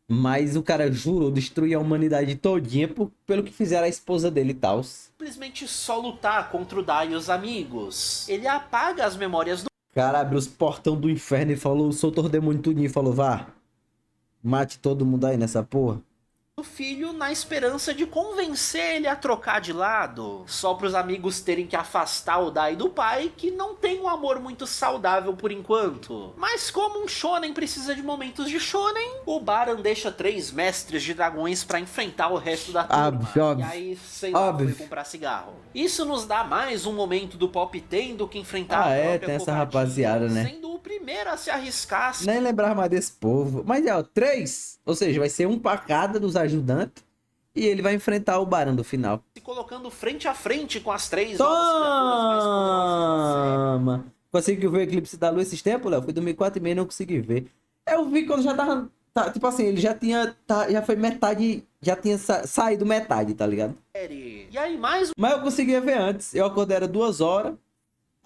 Mas o cara jurou destruir a humanidade todinha pelo que fizeram a esposa dele e tal. Simplesmente só lutar contra o Dai e os amigos. Ele apaga as memórias do O cara abriu os portão do inferno e falou, soltou o demônio tudinho e falou, vá, mate todo mundo aí nessa porra. filho na esperança de convencer ele a trocar de lado, só para os amigos terem que afastar o Dai do pai, que não tem um amor muito saudável por enquanto. Mas como um shonen precisa de momentos de shonen, o Baran deixa 3 mestres de dragões para enfrentar o resto da turma. Óbvio. E aí, sei lá, foi comprar cigarro. Isso nos dá mais um momento do Pop tendo que enfrentar a própria tem essa covardia, rapaziada, né? sendo o primeiro a se arriscar. Nem lembrava mais desse povo. Mas é, ó, 3. Ou seja, vai ser um pra cada dos ajudantes. E ele vai enfrentar o Barão do final. Se colocando frente a frente com as 3 novas criaturas mais poderosas. Toma! Conseguiu ver o Eclipse da Lua esses tempos, Léo? Foi 2004 e não consegui ver. Eu vi quando já tava... tipo assim, ele já tinha... já foi metade... Já tinha saído metade, tá ligado? E aí mais... Mas eu conseguia ver antes. Eu acordei, era 2 horas.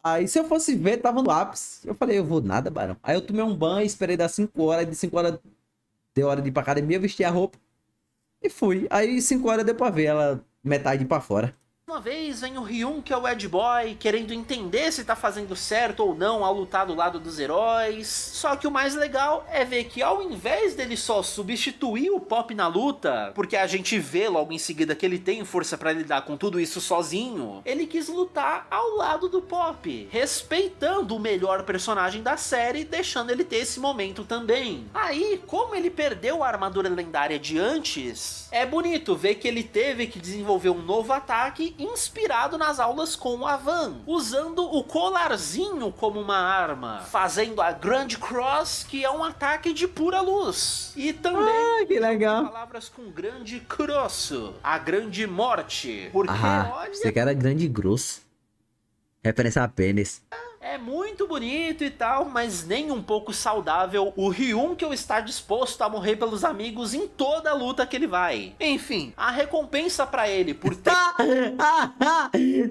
Aí se eu fosse ver, tava no ápice. Eu falei, eu vou nada, Barão. Aí eu tomei um banho, esperei dar 5 horas. De 5 horas deu hora de ir pra academia, vesti a roupa. E fui. Aí 5 horas deu pra ver ela metade pra fora. Uma vez vem o Ryun, que é o Ed Boy, querendo entender se tá fazendo certo ou não ao lutar do lado dos heróis. Só que o mais legal é ver que ao invés dele só substituir o Pop na luta, porque a gente vê logo em seguida que ele tem força pra lidar com tudo isso sozinho, ele quis lutar ao lado do Pop, respeitando o melhor personagem da série, deixando ele ter esse momento também. Aí, como ele perdeu a armadura lendária de antes, é bonito ver que ele teve que desenvolver um novo ataque inspirado nas aulas com o Avan, usando o colarzinho como uma arma, fazendo a Grand Cross, que é um ataque de pura luz. E também que legal. Palavras com grande grosso, a grande morte, porque olha, você que era grande e grosso. Referência a pênis. é muito bonito e tal, mas nem um pouco saudável o Ryun que eu está disposto a morrer pelos amigos em toda a luta que ele vai. Enfim, a recompensa pra ele por ter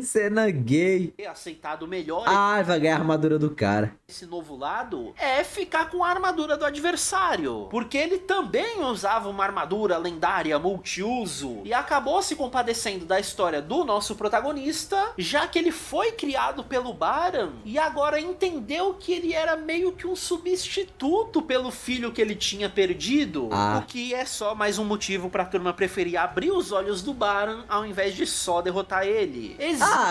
cena gay. aceitado melhor Vai ganhar a armadura do cara. esse novo lado é ficar com a armadura do adversário, porque ele também usava uma armadura lendária multiuso e acabou se compadecendo da história do nosso protagonista, já que ele foi criado pelo Baran e agora entendeu que ele era meio que um substituto pelo filho que ele tinha perdido, o que é só mais um motivo pra turma preferir abrir os olhos do Baran ao invés de só derrotar ele.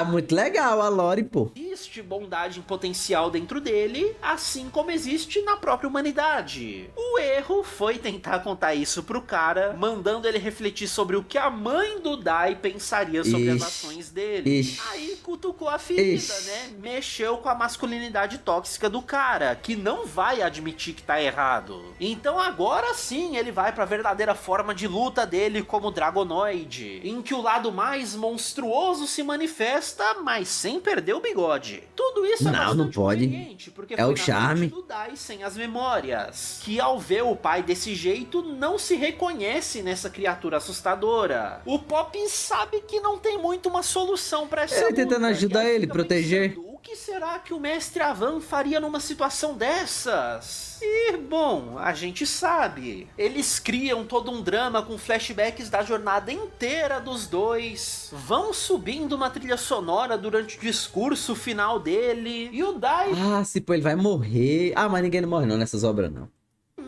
Muito legal a lore, pô. Existe bondade em potencial dentro dele, assim como existe na própria humanidade. O erro foi tentar contar isso pro cara, mandando ele refletir sobre o que a mãe do Dai pensaria sobre as ações dele. Aí cutucou a ferida, né? Mexeu com a masculinidade tóxica do cara, que não vai admitir que tá errado. Então agora sim ele vai pra verdadeira forma de luta dele como Dragonoid, em que o lado mais monstruoso se manifesta, mas sem perder o bigode. Tudo isso é não pode. Porque é o charme do Dai sem as memórias, que ao ver o pai desse jeito não se reconhece nessa criatura assustadora. O Pop sabe que não tem muito uma solução pra essa luta, tentando ajudar ele, proteger. O que será que o mestre Avan faria numa situação dessas? E, bom, a gente sabe. Eles criam todo um drama com flashbacks da jornada inteira dos dois. Vão subindo uma trilha sonora durante o discurso final dele. E o Dai... pô, ele vai morrer. Mas ninguém não morre não nessas obras, não.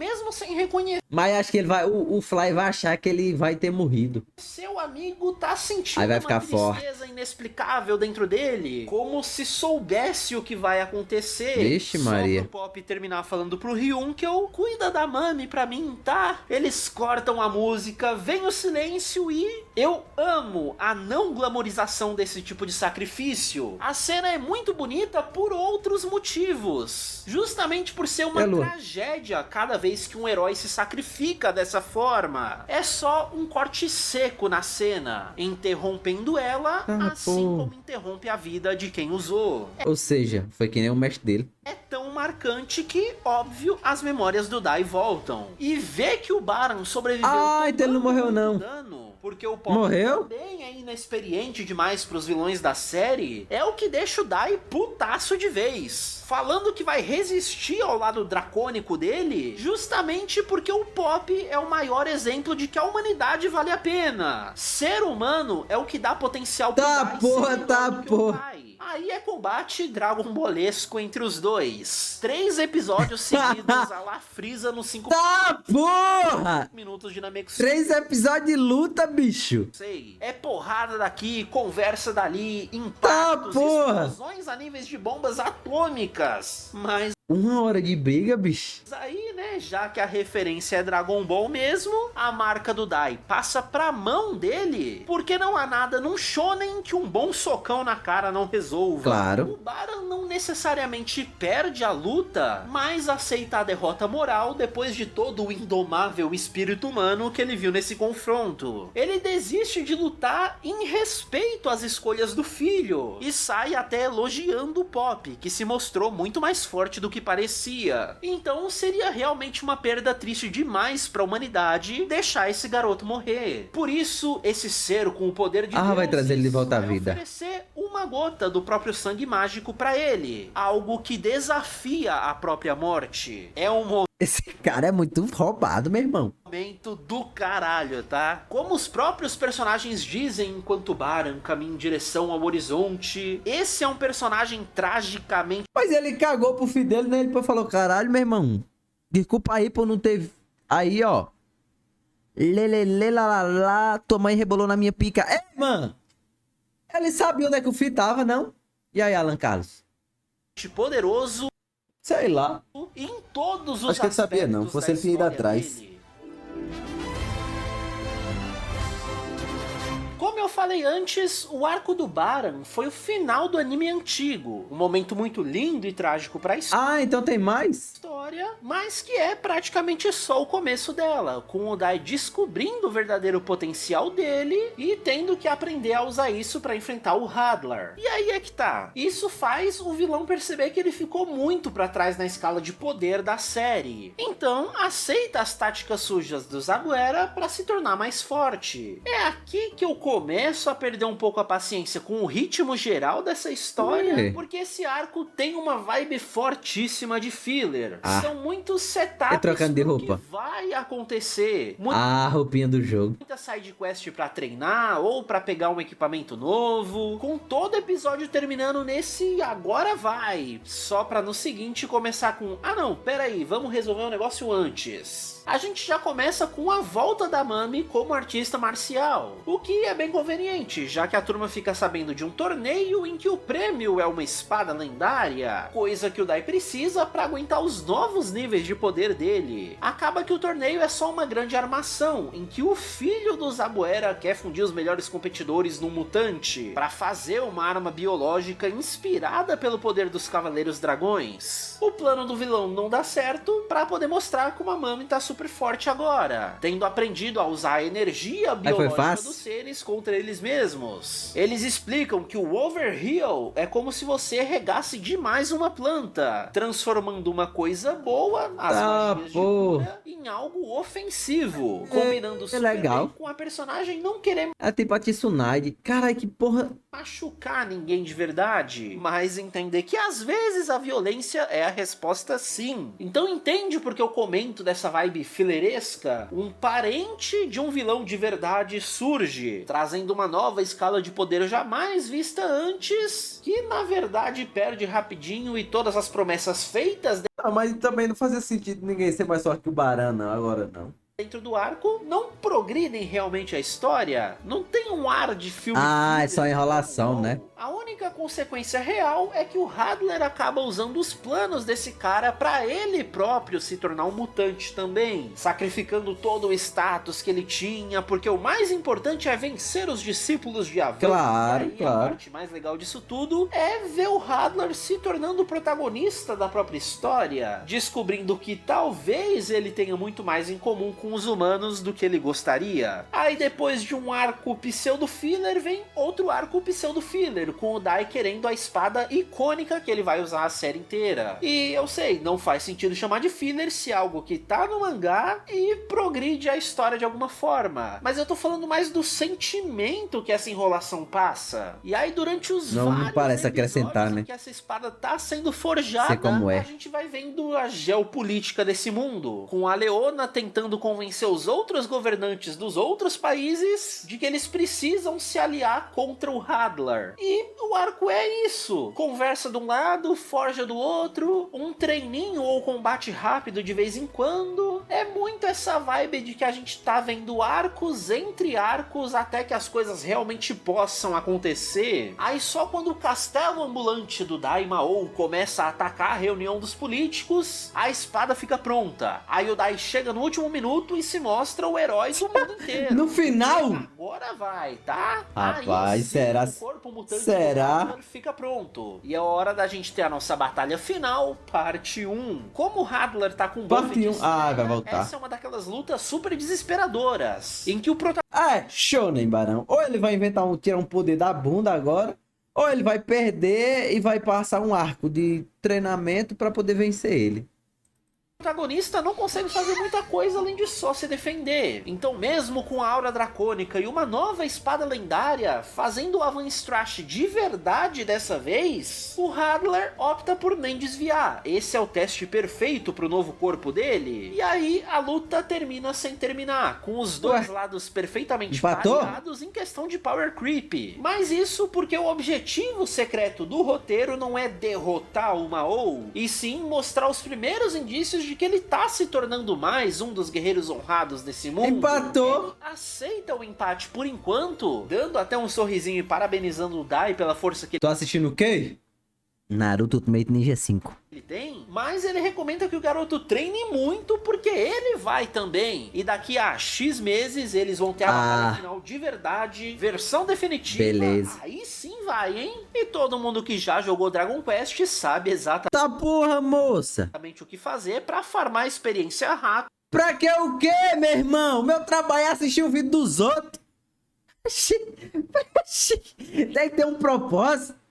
mesmo sem reconhecer Mas acho que ele vai. O Fly vai achar que ele vai ter morrido. seu amigo, tá sentindo Aí vai uma ficar tristeza inexplicável dentro dele, como se soubesse o que vai acontecer. Vixe, Maria. Só pro Pop terminar falando pro Ryun que eu cuida da Mami pra mim, tá? Eles cortam a música, vem o silêncio e eu amo a não glamorização desse tipo de sacrifício. A cena é muito bonita por outros motivos. Justamente por ser uma tragédia cada vez que um herói se sacrifica dessa forma. É só um corte seco na cena, interrompendo ela, assim como interrompe a vida de quem usou. Ou seja, foi que nem o mestre dele. É tão marcante que, óbvio, as memórias do Dai voltam. E ver que o Baran sobreviveu então ele não morreu não. dano, porque o Pop Morreu? também é inexperiente demais pros vilões da série, é o que deixa o Dai putaço de vez. Falando que vai resistir ao lado dracônico dele, justamente porque o Pop é o maior exemplo de que a humanidade vale a pena. Ser humano é o que dá potencial pro Dai ser melhor do que o pai. Aí é combate Dragon Ballesco entre os dois. 3 episódios seguidos a la Frieza nos 5 minutos de Namekusei. 3 episódios de luta, bicho. É porrada daqui, conversa dali, impactos, explosões a níveis de bombas atômicas. Mas 1 hora de briga, bicho. aí, né, já que a referência é Dragon Ball mesmo, a marca do Dai passa pra mão dele, porque não há nada num shonen que um bom socão na cara não resolva. Claro. O Baran não necessariamente perde a luta, mas aceita a derrota moral depois de todo o indomável espírito humano que ele viu nesse confronto. Ele desiste de lutar em respeito às escolhas do filho, e sai até elogiando o Pop, que se mostrou muito mais forte do que parecia. Então seria realmente uma perda triste demais para a humanidade deixar esse garoto morrer. Por isso, esse ser com o poder de Deus vai trazer ele de volta à vida. oferecer uma gota do próprio sangue mágico para ele, algo que desafia a própria morte. É um Esse cara é muito roubado, meu irmão. momento do caralho, tá? Como os próprios personagens dizem enquanto Baran caminha em direção ao horizonte, esse é um personagem tragicamente... Mas ele cagou pro filho dele, né? Ele falou, caralho, meu irmão. Desculpa aí por não ter... Aí, ó. Lelele, lá, tua mãe rebolou na minha pica. É, mano. Ele sabia onde é que o filho tava, não? E aí, Alan Carlos? poderoso Sei lá. em todos os Acho que ele sabia, não. aspectos Fosse da ele tinha ido história atrás. dele. Como eu falei antes, o arco do Baran foi o final do anime antigo. Um momento muito lindo e trágico pra Ah, então tem mais? história, mas que é praticamente só o começo dela, com o Dai descobrindo o verdadeiro potencial dele e tendo que aprender a usar isso pra enfrentar o Hadlar. E aí é que tá. Isso faz o vilão perceber que ele ficou muito pra trás na escala de poder da série. Então, aceita as táticas sujas do Zaguera pra se tornar mais forte. É aqui que eu começo a perder um pouco a paciência com o ritmo geral dessa história, porque esse arco tem uma vibe fortíssima de filler. São muitos setups trocando de roupa. que vai acontecer. A roupinha do jogo. Muita side quest pra treinar ou pra pegar um equipamento novo, com todo episódio terminando nesse agora vai, só pra no seguinte começar com ah não, pera aí, vamos resolver um negócio antes. A gente já começa com a volta da Mami como artista marcial, o que é bem conveniente, já que a turma fica sabendo de um torneio em que o prêmio é uma espada lendária, coisa que o Dai precisa pra aguentar os novos níveis de poder dele. Acaba que o torneio é só uma grande armação, em que o filho do Zabuera quer fundir os melhores competidores num mutante, pra fazer uma arma biológica inspirada pelo poder dos Cavaleiros Dragões. O plano do vilão não dá certo, pra poder mostrar como a Mami tá super forte agora, tendo aprendido a usar a energia biológica dos seres contra eles mesmos. Eles explicam que o Overheal é como se você regasse demais uma planta, transformando uma coisa boa, as magias de cura, em algo ofensivo, combinando super bem com a personagem não querer É tipo a Tsunade. Caralho, que porra. machucar ninguém de verdade, mas entender que às vezes a violência é a resposta sim. Então entende porque eu comento dessa vibe fileresca? Um parente de um vilão de verdade surge, trazendo uma nova escala de poder jamais vista antes, que na verdade perde rapidinho e todas as promessas feitas Ah, mas também não fazia sentido ninguém ser mais forte que o Baran, não, agora não. Dentro do arco, não progridem realmente a história. Não tem um ar de filme. Ah, é só enrolação, né? A única consequência real é que o Hadler acaba usando os planos desse cara pra ele próprio se tornar um mutante também, sacrificando todo o status que ele tinha, porque o mais importante é vencer os discípulos de Avan. Claro, e aí, claro. a parte mais legal disso tudo é ver o Hadler se tornando o protagonista da própria história, descobrindo que talvez ele tenha muito mais em comum com os humanos do que ele gostaria. Aí depois de um arco pseudo-filler, vem outro arco pseudo-filler, com o Dai querendo a espada icônica que ele vai usar a série inteira. E eu sei, não faz sentido chamar de filler se é algo que tá no mangá e progride a história de alguma forma. Mas eu tô falando mais do sentimento que essa enrolação passa. E aí durante os Não parece acrescentar, episódios né? em que essa espada tá sendo forjada, Sei como é. a gente vai vendo a geopolítica desse mundo, com a Leona tentando convencer os outros governantes dos outros países de que eles precisam se aliar contra o Hadlar. E o arco é isso. Conversa de um lado, forja do outro, um treininho ou combate rápido de vez em quando. É muito essa vibe de que a gente tá vendo arcos entre arcos até que as coisas realmente possam acontecer. Aí só quando o castelo ambulante do Daimao começa a atacar a reunião dos políticos, a espada fica pronta. Aí o Dai chega no último minuto e se mostra o herói do mundo inteiro. No final? Agora vai, tá? Rapaz, Aí sim, será? o corpo mutante Será? do Hadlar fica pronto. E é hora da gente ter a nossa batalha final, parte 1. Como o Hadlar tá com buff Parte de 1. Ah, vai voltar. essa é uma daquelas lutas super desesperadoras, em que o protagonista Ah, é shonen, Barão. Ou ele vai inventar tirar um poder da bunda agora, ou ele vai perder e vai passar um arco de treinamento pra poder vencer ele. não consegue fazer muita coisa além de só se defender. Então mesmo com a aura dracônica e uma nova espada lendária, fazendo o Avan Strash de verdade dessa vez, o Hadlar opta por nem desviar. Esse é o teste perfeito pro novo corpo dele. E aí a luta termina sem terminar, com os dois lados perfeitamente Empatou? pareados em questão de power creep. Mas isso porque o objetivo secreto do roteiro não é derrotar o Mao, e sim mostrar os primeiros indícios de que ele tá se tornando mais um dos guerreiros honrados desse mundo. Empatou. Ele aceita o empate por enquanto, dando até um sorrisinho e parabenizando o Dai pela força que Tô assistindo o quê? Naruto Ultimate Ninja 5. ele tem, mas ele recomenda que o garoto treine muito porque ele vai também. E daqui a X meses eles vão ter a batalha final de verdade, versão definitiva. Beleza. Aí sim vai, hein? E todo mundo que já jogou Dragon Quest sabe exatamente Tá porra, moça. o que fazer pra farmar experiência rápida. Pra que o quê, meu irmão? Meu trabalho é assistir o vídeo dos outros. Deve ter um propósito.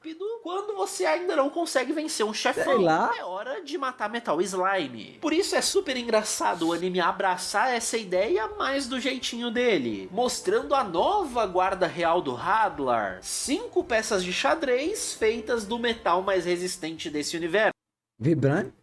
Quando você ainda não consegue vencer um chefão. Sei lá. É hora de matar Metal Slime. Por isso é super engraçado o anime abraçar essa ideia mais do jeitinho dele, mostrando a nova guarda real do Hadlar, 5 peças de xadrez feitas do metal mais resistente desse universo. Vibrante?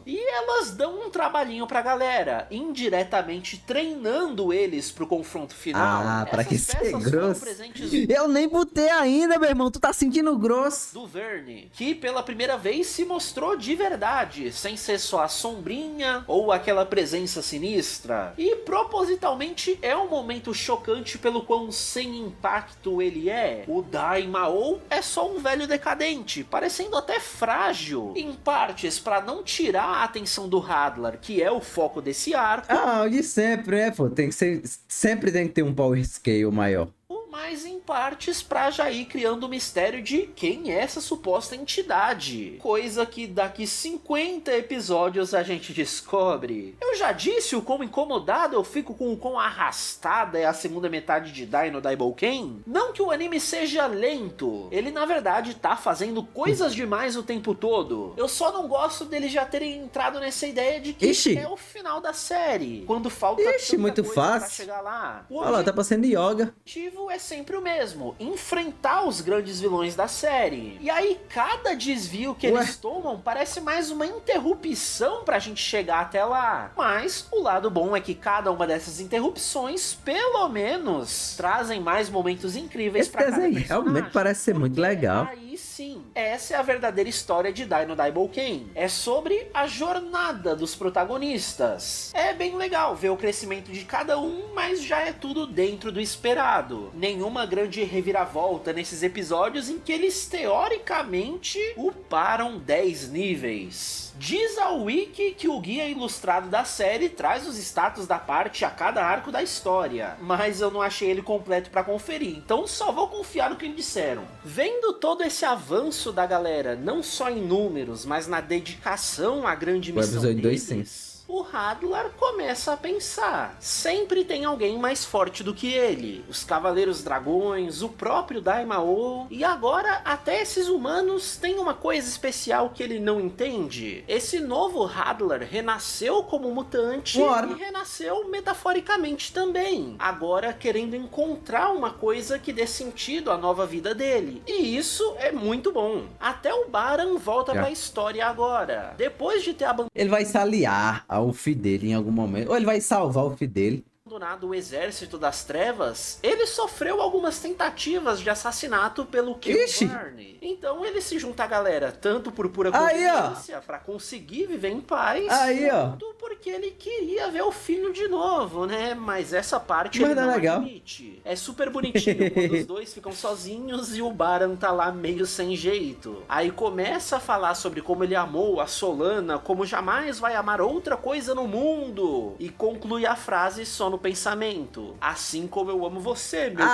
E elas dão um trabalhinho pra galera, indiretamente treinando eles pro confronto final. Ah, pra que Essas ser peças foram grosso. presentes Eu nem botei ainda, meu irmão. Tu tá sentindo grosso. do Verne, que pela primeira vez se mostrou de verdade, sem ser só a sombrinha ou aquela presença sinistra. E propositalmente é um momento chocante pelo quão sem impacto ele é. O Daimao é só um velho decadente, parecendo até frágil, em partes para não tirar a atenção do Hadlar, que é o foco desse arco. Ah, de sempre, pô. Tem que ser. Sempre tem que ter um power scale maior. Mas em partes pra já ir criando o mistério de quem é essa suposta entidade. Coisa que daqui 50 episódios a gente descobre. Eu já disse o quão incomodado eu fico com o quão arrastada é a segunda metade de Dai no Daibouken. Não que o anime seja lento, ele na verdade tá fazendo coisas demais o tempo todo. Eu só não gosto deles já terem entrado nessa ideia de que Ixi. é o final da série, quando falta Ixi, muito coisa pra fácil. chegar lá. O Olha lá, tá passando yoga. objetivo é sempre o mesmo, enfrentar os grandes vilões da série. E aí cada desvio que eles tomam parece mais uma interrupção pra gente chegar até lá. Mas o lado bom é que cada uma dessas interrupções, pelo menos, trazem mais momentos incríveis Esse pra cada desenho personagem. realmente parece ser muito Porque legal. Aí E sim, essa é a verdadeira história de Dino Daiboken. É sobre a jornada dos protagonistas. É bem legal ver o crescimento de cada um, mas já é tudo dentro do esperado. Nenhuma grande reviravolta nesses episódios em que eles teoricamente uparam 10 níveis. Diz a Wiki que o guia ilustrado da série traz os status da parte a cada arco da história, mas eu não achei ele completo pra conferir, então só vou confiar no que eles disseram. Vendo todo esse avanço da galera, não só em números, mas na dedicação à grande missão deles, o Hadlar começa a pensar. Sempre tem alguém mais forte do que ele. Os Cavaleiros Dragões, o próprio Daimao, e agora até esses humanos têm uma coisa especial que ele não entende. Esse novo Hadlar renasceu como mutante e renasceu metaforicamente também. Agora querendo encontrar uma coisa que dê sentido à nova vida dele. E isso é muito bom. Até o Baran volta pra história agora. Depois de ter abandonado... Ele vai se aliar ao filho dele em algum momento. Ou ele vai salvar o filho dele. abandonado o Exército das Trevas, ele sofreu algumas tentativas de assassinato pelo Kilburn. Então ele se junta à galera, tanto por pura conveniência, pra conseguir viver em paz, quanto porque ele queria ver o filho de novo, né? Mas essa parte ele não admite. É super bonitinho quando os dois ficam sozinhos e o Baran tá lá meio sem jeito. Aí começa a falar sobre como ele amou a Solana, como jamais vai amar outra coisa no mundo, e conclui a frase só no pensamento: assim como eu amo você, meu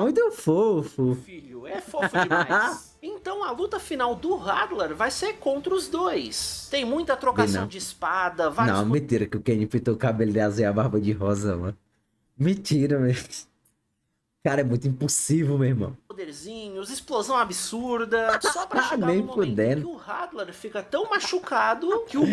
muito fofo. filho. É fofo demais. Então a luta final do Hadlar vai ser contra os dois. Tem muita trocação de espada, vários... Não, mentira que o Kenny pintou o cabelo de azul e a barba de rosa, mano. Mentira, mesmo. Cara, é muito impossível, meu irmão. Poderzinhos, explosão absurda, só pra chegar no momento em que o Hadlar fica tão machucado que o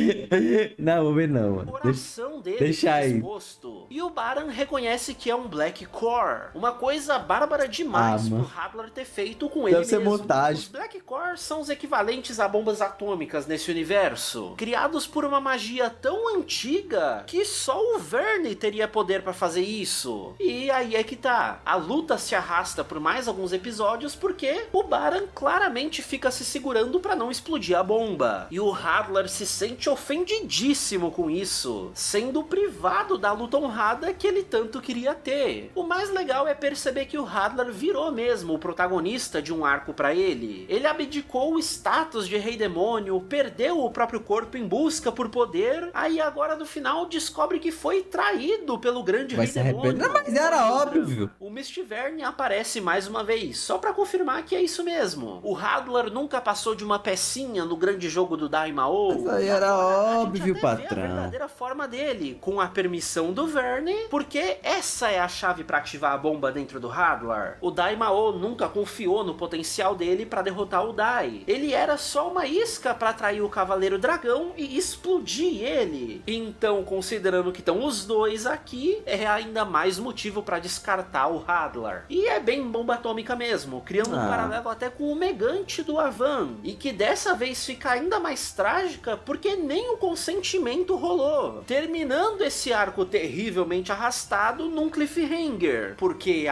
não, vou ver não, mano. coração dele deixa fica aí. exposto. E o Baran reconhece que é um Black Core. Uma coisa bárbara demais pro Hadlar ter feito com ele mesmo. Montagem. Os Black Core são os equivalentes a bombas atômicas nesse universo, criados por uma magia tão antiga que só o Verne teria poder pra fazer isso. E aí é que tá. A luta se arrasta por mais alguns episódios porque o Baran claramente fica se segurando pra não explodir a bomba. E o Hadlar se sente ofendidíssimo com isso, sendo privado da luta honrada que ele tanto queria ter. O mais legal é perceber que o Hadlar virou mesmo o protagonista de um arco pra ele. Ele abdicou o status de Rei Demônio, perdeu o próprio corpo em busca por poder, aí agora no final descobre que foi traído pelo grande Rei Demônio. Não, mas era óbvio. O Mistverne aparece mais uma vez, só pra confirmar que é isso mesmo. O Hadlar nunca passou de uma pecinha no grande jogo do Daimao. Isso aí era óbvio, patrão. A verdadeira forma dele, com a permissão do Verne, porque essa é a chave pra ativar a bomba dentro do Hadlar. O Daimao nunca confiou no potencial dele pra derrotar o Dai. Ele era só uma isca pra atrair o Cavaleiro Dragão e explodir ele. Então, considerando que estão os dois aqui, é ainda mais motivo pra descartar o Hadlar. E é bem bomba atômica mesmo, criando um paralelo até com o Megante do Avan, e que dessa vez fica ainda mais trágica porque nem o consentimento rolou, terminando esse arco terrivelmente arrastado num cliffhanger, porque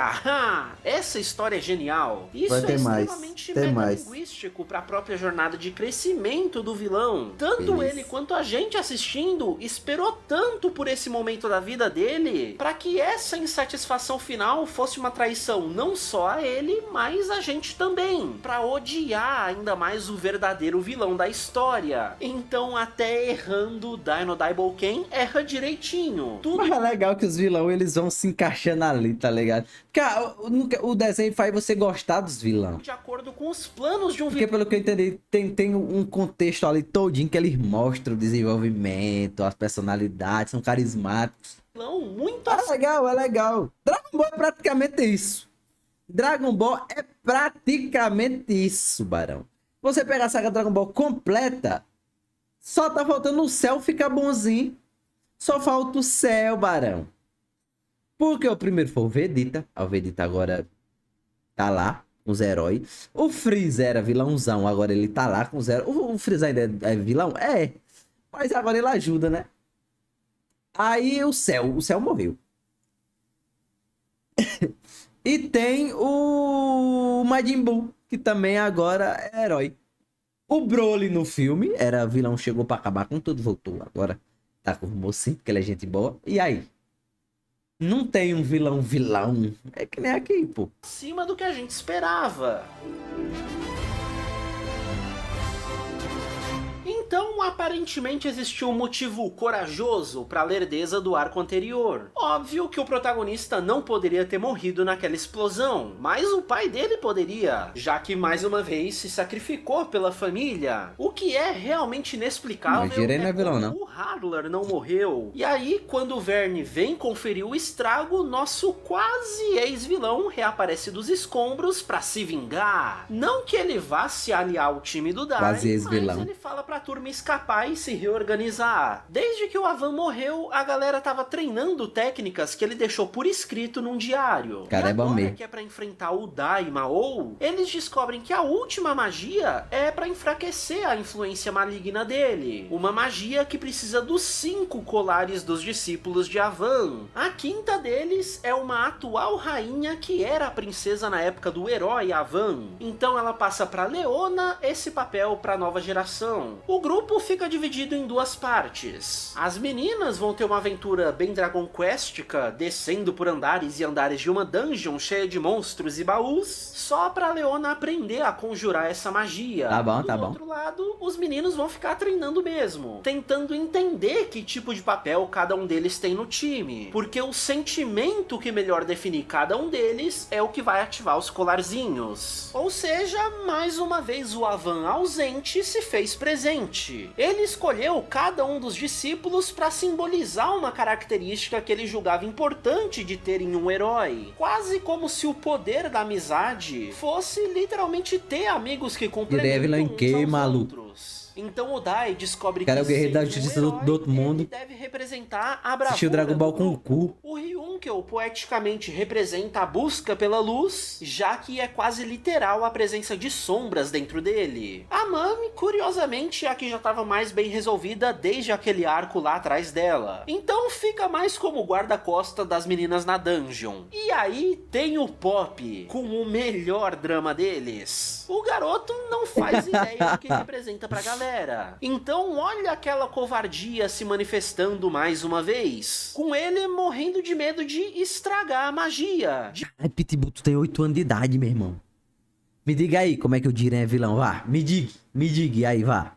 essa história é genial. Isso é extremamente metalinguístico para a própria jornada de crescimento do vilão. Tanto ele quanto a gente assistindo esperou tanto por esse momento da vida dele, para que essa insatisfação final fosse uma traição não só a ele, mas a gente também, pra odiar ainda mais o verdadeiro vilão da história. Então até errando, Dino Daiboken erra direitinho. Tudo... Mas é legal que os vilões eles vão se encaixando ali, tá ligado? Porque o desenho faz você gostar dos vilões. De acordo com os planos de um vilão. Porque pelo que eu entendi, tem um contexto ali todinho que eles mostram o desenvolvimento, as personalidades, são carismáticos. Muito é legal. Dragon Ball é praticamente isso. Dragon Ball é praticamente isso, Barão. Você pegar a saga Dragon Ball completa, só tá faltando o céu ficar bonzinho. Só falta o céu, Barão. Porque o primeiro foi o Vegeta. O Vegeta agora tá lá com os heróis. O Freeza era vilãozão, agora ele tá lá com os heróis. O Freeza ainda é vilão? É. Mas agora ele ajuda, né? Aí o céu morreu. E tem o Majin Buu, que também agora é herói. O Broly no filme era vilão, chegou pra acabar com tudo, voltou. Agora tá com o mocinho, porque ele é gente boa. E aí? Não tem um vilão. É que nem aqui, pô. Acima do que a gente esperava. Então, aparentemente existiu um motivo corajoso para a lerdeza do arco anterior. Óbvio que o protagonista não poderia ter morrido naquela explosão, mas o pai dele poderia, já que mais uma vez se sacrificou pela família. O que é realmente inexplicável como o Hadlar não morreu. E aí, quando o Verne vem conferir o estrago, nosso quase ex-vilão reaparece dos escombros para se vingar. Não que ele vá se aliar ao time do Dai, mas ele fala pra turma escapar e se reorganizar. Desde que o Avan morreu, a galera tava treinando técnicas que ele deixou por escrito num diário. Cara, e agora que é pra enfrentar o Dai e Mao, eles descobrem que a última magia é pra enfraquecer a influência maligna dele. Uma magia que precisa dos 5 colares dos discípulos de Avan. A quinta deles é uma atual rainha que era a princesa na época do herói Avan. Então ela passa pra Leona esse papel pra nova geração. O grupo fica dividido em 2 partes. As meninas vão ter uma aventura bem Dragon Questica, descendo por andares e andares de uma dungeon cheia de monstros e baús, só pra Leona aprender a conjurar essa magia. Tá bom. Do outro lado, os meninos vão ficar treinando mesmo, tentando entender que tipo de papel cada um deles tem no time, porque o sentimento que melhor definir cada um deles é o que vai ativar os colarzinhos. Ou seja, mais uma vez o Avan ausente se fez presente. Ele escolheu cada um dos discípulos para simbolizar uma característica que ele julgava importante de ter em um herói. Quase como se o poder da amizade fosse literalmente ter amigos que complementam uns aos outros. Então o Dai descobre que o guerreiro da justiça do outro mundo deve representar a bravura assistiu Dragon Ball com o cu. O Ryunkel poeticamente representa a busca pela luz, já que é quase literal a presença de sombras dentro dele. A Mami, curiosamente, é a que já estava mais bem resolvida desde aquele arco lá atrás dela. Então fica mais como guarda-costa das meninas na dungeon. E aí tem o Pop, com o melhor drama deles. O garoto não faz ideia do que representa pra galera. Então olha aquela covardia se manifestando mais uma vez, com ele morrendo de medo de estragar a magia. Ai, Pitbull, tu tem 8 anos de idade, meu irmão. Me diga aí como é que o Jiren é vilão, vá. Me diga aí, vá.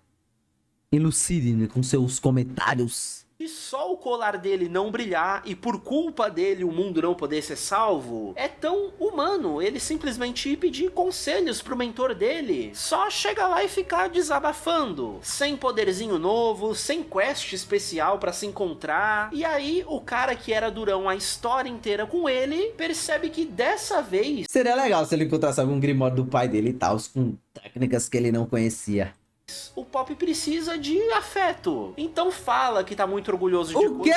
Elucide-me com seus comentários. E só o colar dele não brilhar e por culpa dele o mundo não poder ser salvo é tão humano ele simplesmente ir pedir conselhos pro mentor dele. Só chega lá e ficar desabafando, sem poderzinho novo, sem quest especial pra se encontrar. E aí o cara que era durão a história inteira com ele percebe que dessa vez seria legal se ele encontrasse algum grimório do pai dele e tal, com técnicas que ele não conhecia. O Pop precisa de afeto. Então fala que tá muito orgulhoso de o quê?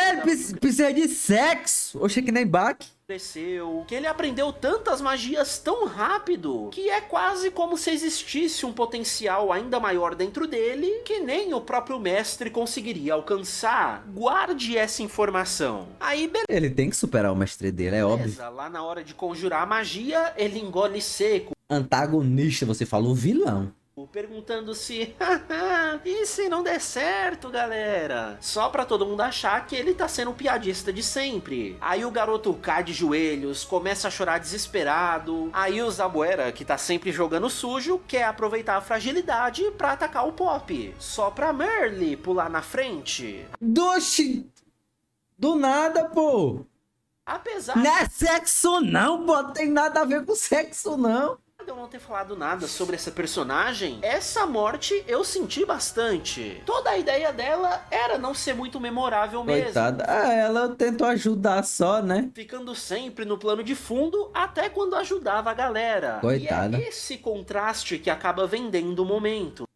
Precisa de sexo? Oxe, que nem Bach. Cresceu, que ele aprendeu tantas magias tão rápido que é quase como se existisse um potencial ainda maior dentro dele que nem o próprio mestre conseguiria alcançar. Guarde essa informação. Aí beleza. Ele tem que superar o mestre dele, é óbvio. Lá na hora de conjurar a magia, ele engole seco. Antagonista, você falou vilão. Perguntando se e se não der certo, galera? Só pra todo mundo achar que ele tá sendo o piadista de sempre. Aí o garoto cai de joelhos, começa a chorar desesperado. Aí o Zabuera, que tá sempre jogando sujo, quer aproveitar a fragilidade pra atacar o Pop. Só pra Merle pular na frente. Doxi! Do nada, pô! Apesar... Não é sexo não, pô! Não tem nada a ver com sexo, não! Eu não ter falado nada sobre essa personagem, essa morte eu senti bastante. Toda a ideia dela era não ser muito memorável mesmo. Coitada. Ela tentou ajudar só, né? Ficando sempre no plano de fundo, até quando ajudava a galera. Coitada. E é esse contraste que acaba vendendo o momento.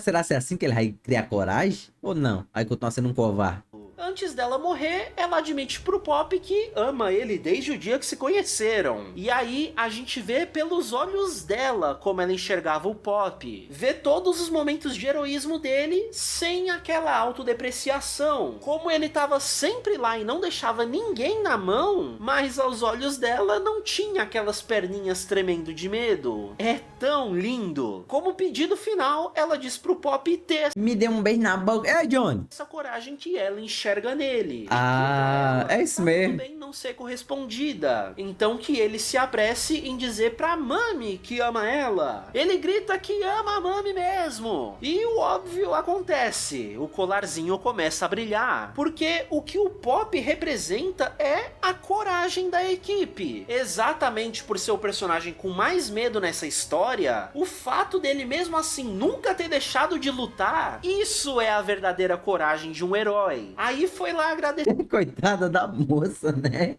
Será que é assim que ele vai criar coragem? Ou não? Aí continua sendo um covarde. Antes dela morrer, ela admite pro Pop que ama ele desde o dia que se conheceram. E aí a gente vê pelos olhos dela como ela enxergava o Pop. Vê todos os momentos de heroísmo dele sem aquela autodepreciação. Como ele tava sempre lá e não deixava ninguém na mão, mas aos olhos dela não tinha aquelas perninhas tremendo de medo. É tão lindo. Como pedido final, ela diz pro Pop ter Me dê um beijo na boca. É, Johnny. essa coragem que ela enxerga nele. Ah, é isso mesmo. Também não ser correspondida. Então que ele se apresse em dizer pra Mami que ama ela. Ele grita que ama a Mami mesmo. E o óbvio acontece. O colarzinho começa a brilhar. Porque o que o Pop representa é a coragem da equipe. Exatamente por ser o personagem com mais medo nessa história, o fato dele mesmo assim nunca ter deixado de lutar, isso é a verdadeira coragem de um herói. Aí foi lá agradecer. Coitada da moça, né?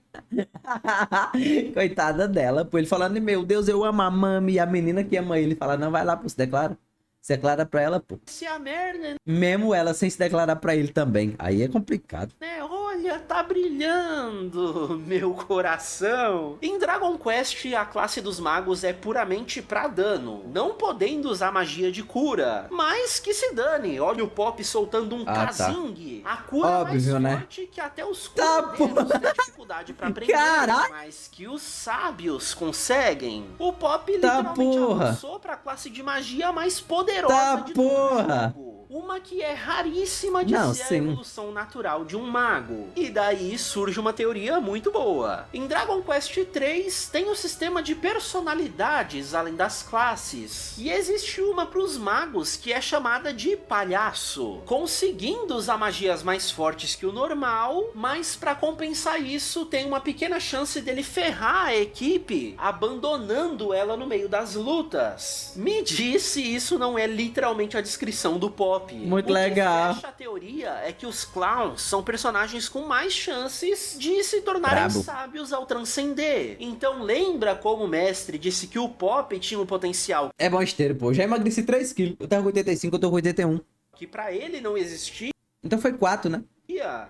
Coitada dela, pô. Ele falando, meu Deus, eu amo a Mami. E a menina que ama ele fala, não, vai lá, pô, se declara. Se declara pra ela, pô. Se a merda, Mesmo ela sem se declarar pra ele também. Aí é complicado. né? Olha, tá brilhando, meu coração. Em Dragon Quest, a classe dos magos é puramente pra dano, não podendo usar magia de cura. Mas que se dane, olha o Pop soltando um Ah, tá. Kazing. A cura Óbvio, é mais né? forte que até os Tá, curandeiros têm dificuldade pra aprender, Caraca! mas que os sábios conseguem. O Pop Tá, literalmente porra! avançou pra classe de magia mais poderosa Tá, de todo o porra! jogo. Uma que é raríssima de Não, ser a sim. evolução natural de um mago. E daí surge uma teoria muito boa. Em Dragon Quest 3 tem o sistema de personalidades além das classes. E existe uma para os magos que é chamada de palhaço, conseguindo usar magias mais fortes que o normal, mas para compensar isso tem uma pequena chance dele ferrar a equipe, abandonando ela no meio das lutas. Me diz se isso não é literalmente a descrição do Pop. Muito O que legal. fecha a teoria é que os clowns são personagens com mais chances de se tornarem Brabo. sábios ao transcender. Então lembra como o mestre disse que o Pop tinha um potencial É bom esteiro, pô. Já emagreci 3 quilos. Eu tava com 85, eu tô com 81. que pra ele não existia. Então foi 4, né?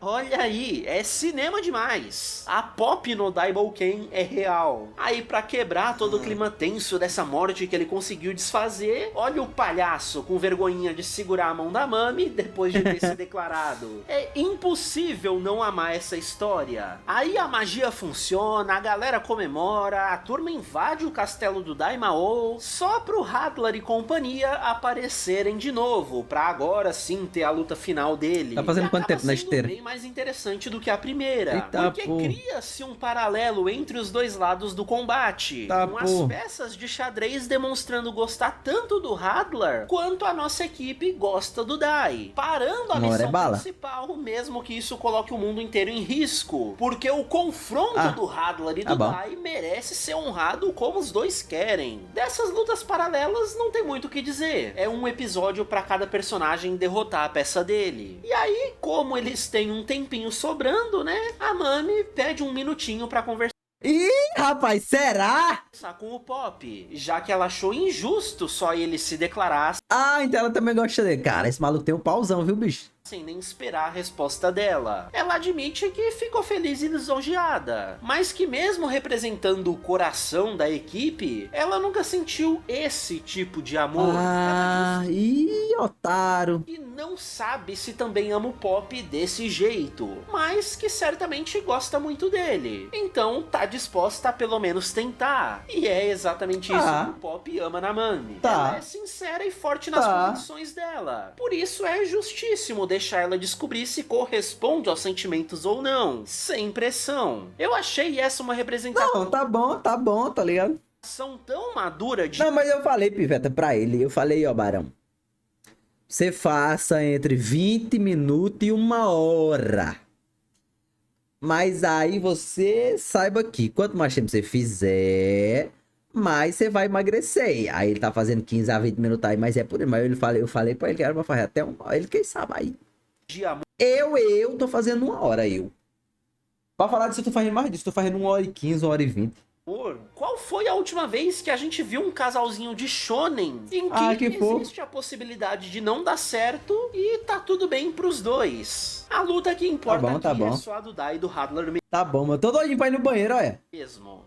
Olha aí, é cinema demais. A Pop no Daibouken é real. Aí pra quebrar todo o clima tenso dessa morte que ele conseguiu desfazer, olha o palhaço com vergonhinha de segurar a mão da Mami depois de ter se declarado. É impossível não amar essa história. Aí a magia funciona, a galera comemora, a turma invade o castelo do Daimao, só pro Hadlar e companhia aparecerem de novo, pra agora sim ter a luta final dele. Tá fazendo E quanto acaba tempo na sendo esteira? bem mais interessante do que a primeira, Eita, porque porra. cria-se um paralelo entre os dois lados do combate, Tá, com as porra. peças de xadrez demonstrando gostar tanto do Hadlar quanto a nossa equipe gosta do Dai, parando a Uma hora é missão bala. principal, mesmo que isso coloque o mundo inteiro em risco, porque o confronto Ah, do Hadlar e tá do bom. Dai merece ser honrado como os dois querem. Dessas lutas paralelas não tem muito o que dizer, é um episódio pra cada personagem derrotar a peça dele. E aí, como eles têm um tempinho sobrando, né, a Mami pede um minutinho pra conversar Ih, rapaz, será? com o Pop, já que ela achou injusto só ele se declarar Ah, então ela também gosta dele. Cara, esse maluco tem um pauzão, viu, bicho? sem nem esperar a resposta dela. Ela admite que ficou feliz e lisonjeada, mas que mesmo representando o coração da equipe, ela nunca sentiu esse tipo de amor. Ah, ih, otário. E não sabe se também ama o Pop desse jeito, mas que certamente gosta muito dele. Então tá disposta a pelo menos tentar. E é exatamente isso Tá. que o Pop ama na Mami. Tá. Ela é sincera e forte nas Tá. convicções dela. Por isso é justíssimo deixar ela descobrir se corresponde aos sentimentos ou não, sem pressão. Eu achei essa uma representação Não, tá bom, tá ligado? tão madura de Não, mas eu falei, Piveta, pra ele. Eu falei, ó, Barão. Você faça entre 20 minutos e 1 hora. Mas aí você saiba que quanto mais tempo você fizer, mais você vai emagrecer. Aí ele tá fazendo 15 a 20 minutos aí, mas é por isso. Mas eu falei pra ele que era pra fazer até 1 hora. Ele quem sabe aí. amor. Eu tô fazendo 1 hora, eu. Pra falar disso, eu tô fazendo mais disso. Tô fazendo 1 hora e 15, 1 hora e 20. Qual foi a última vez que a gente viu um casalzinho de shonen em que existe a possibilidade de não dar certo e tá tudo bem pros dois? A luta que importa aqui é só a do Dai e do Hadlar mesmo. Tá bom, eu tô doidinho pra ir no banheiro, olha.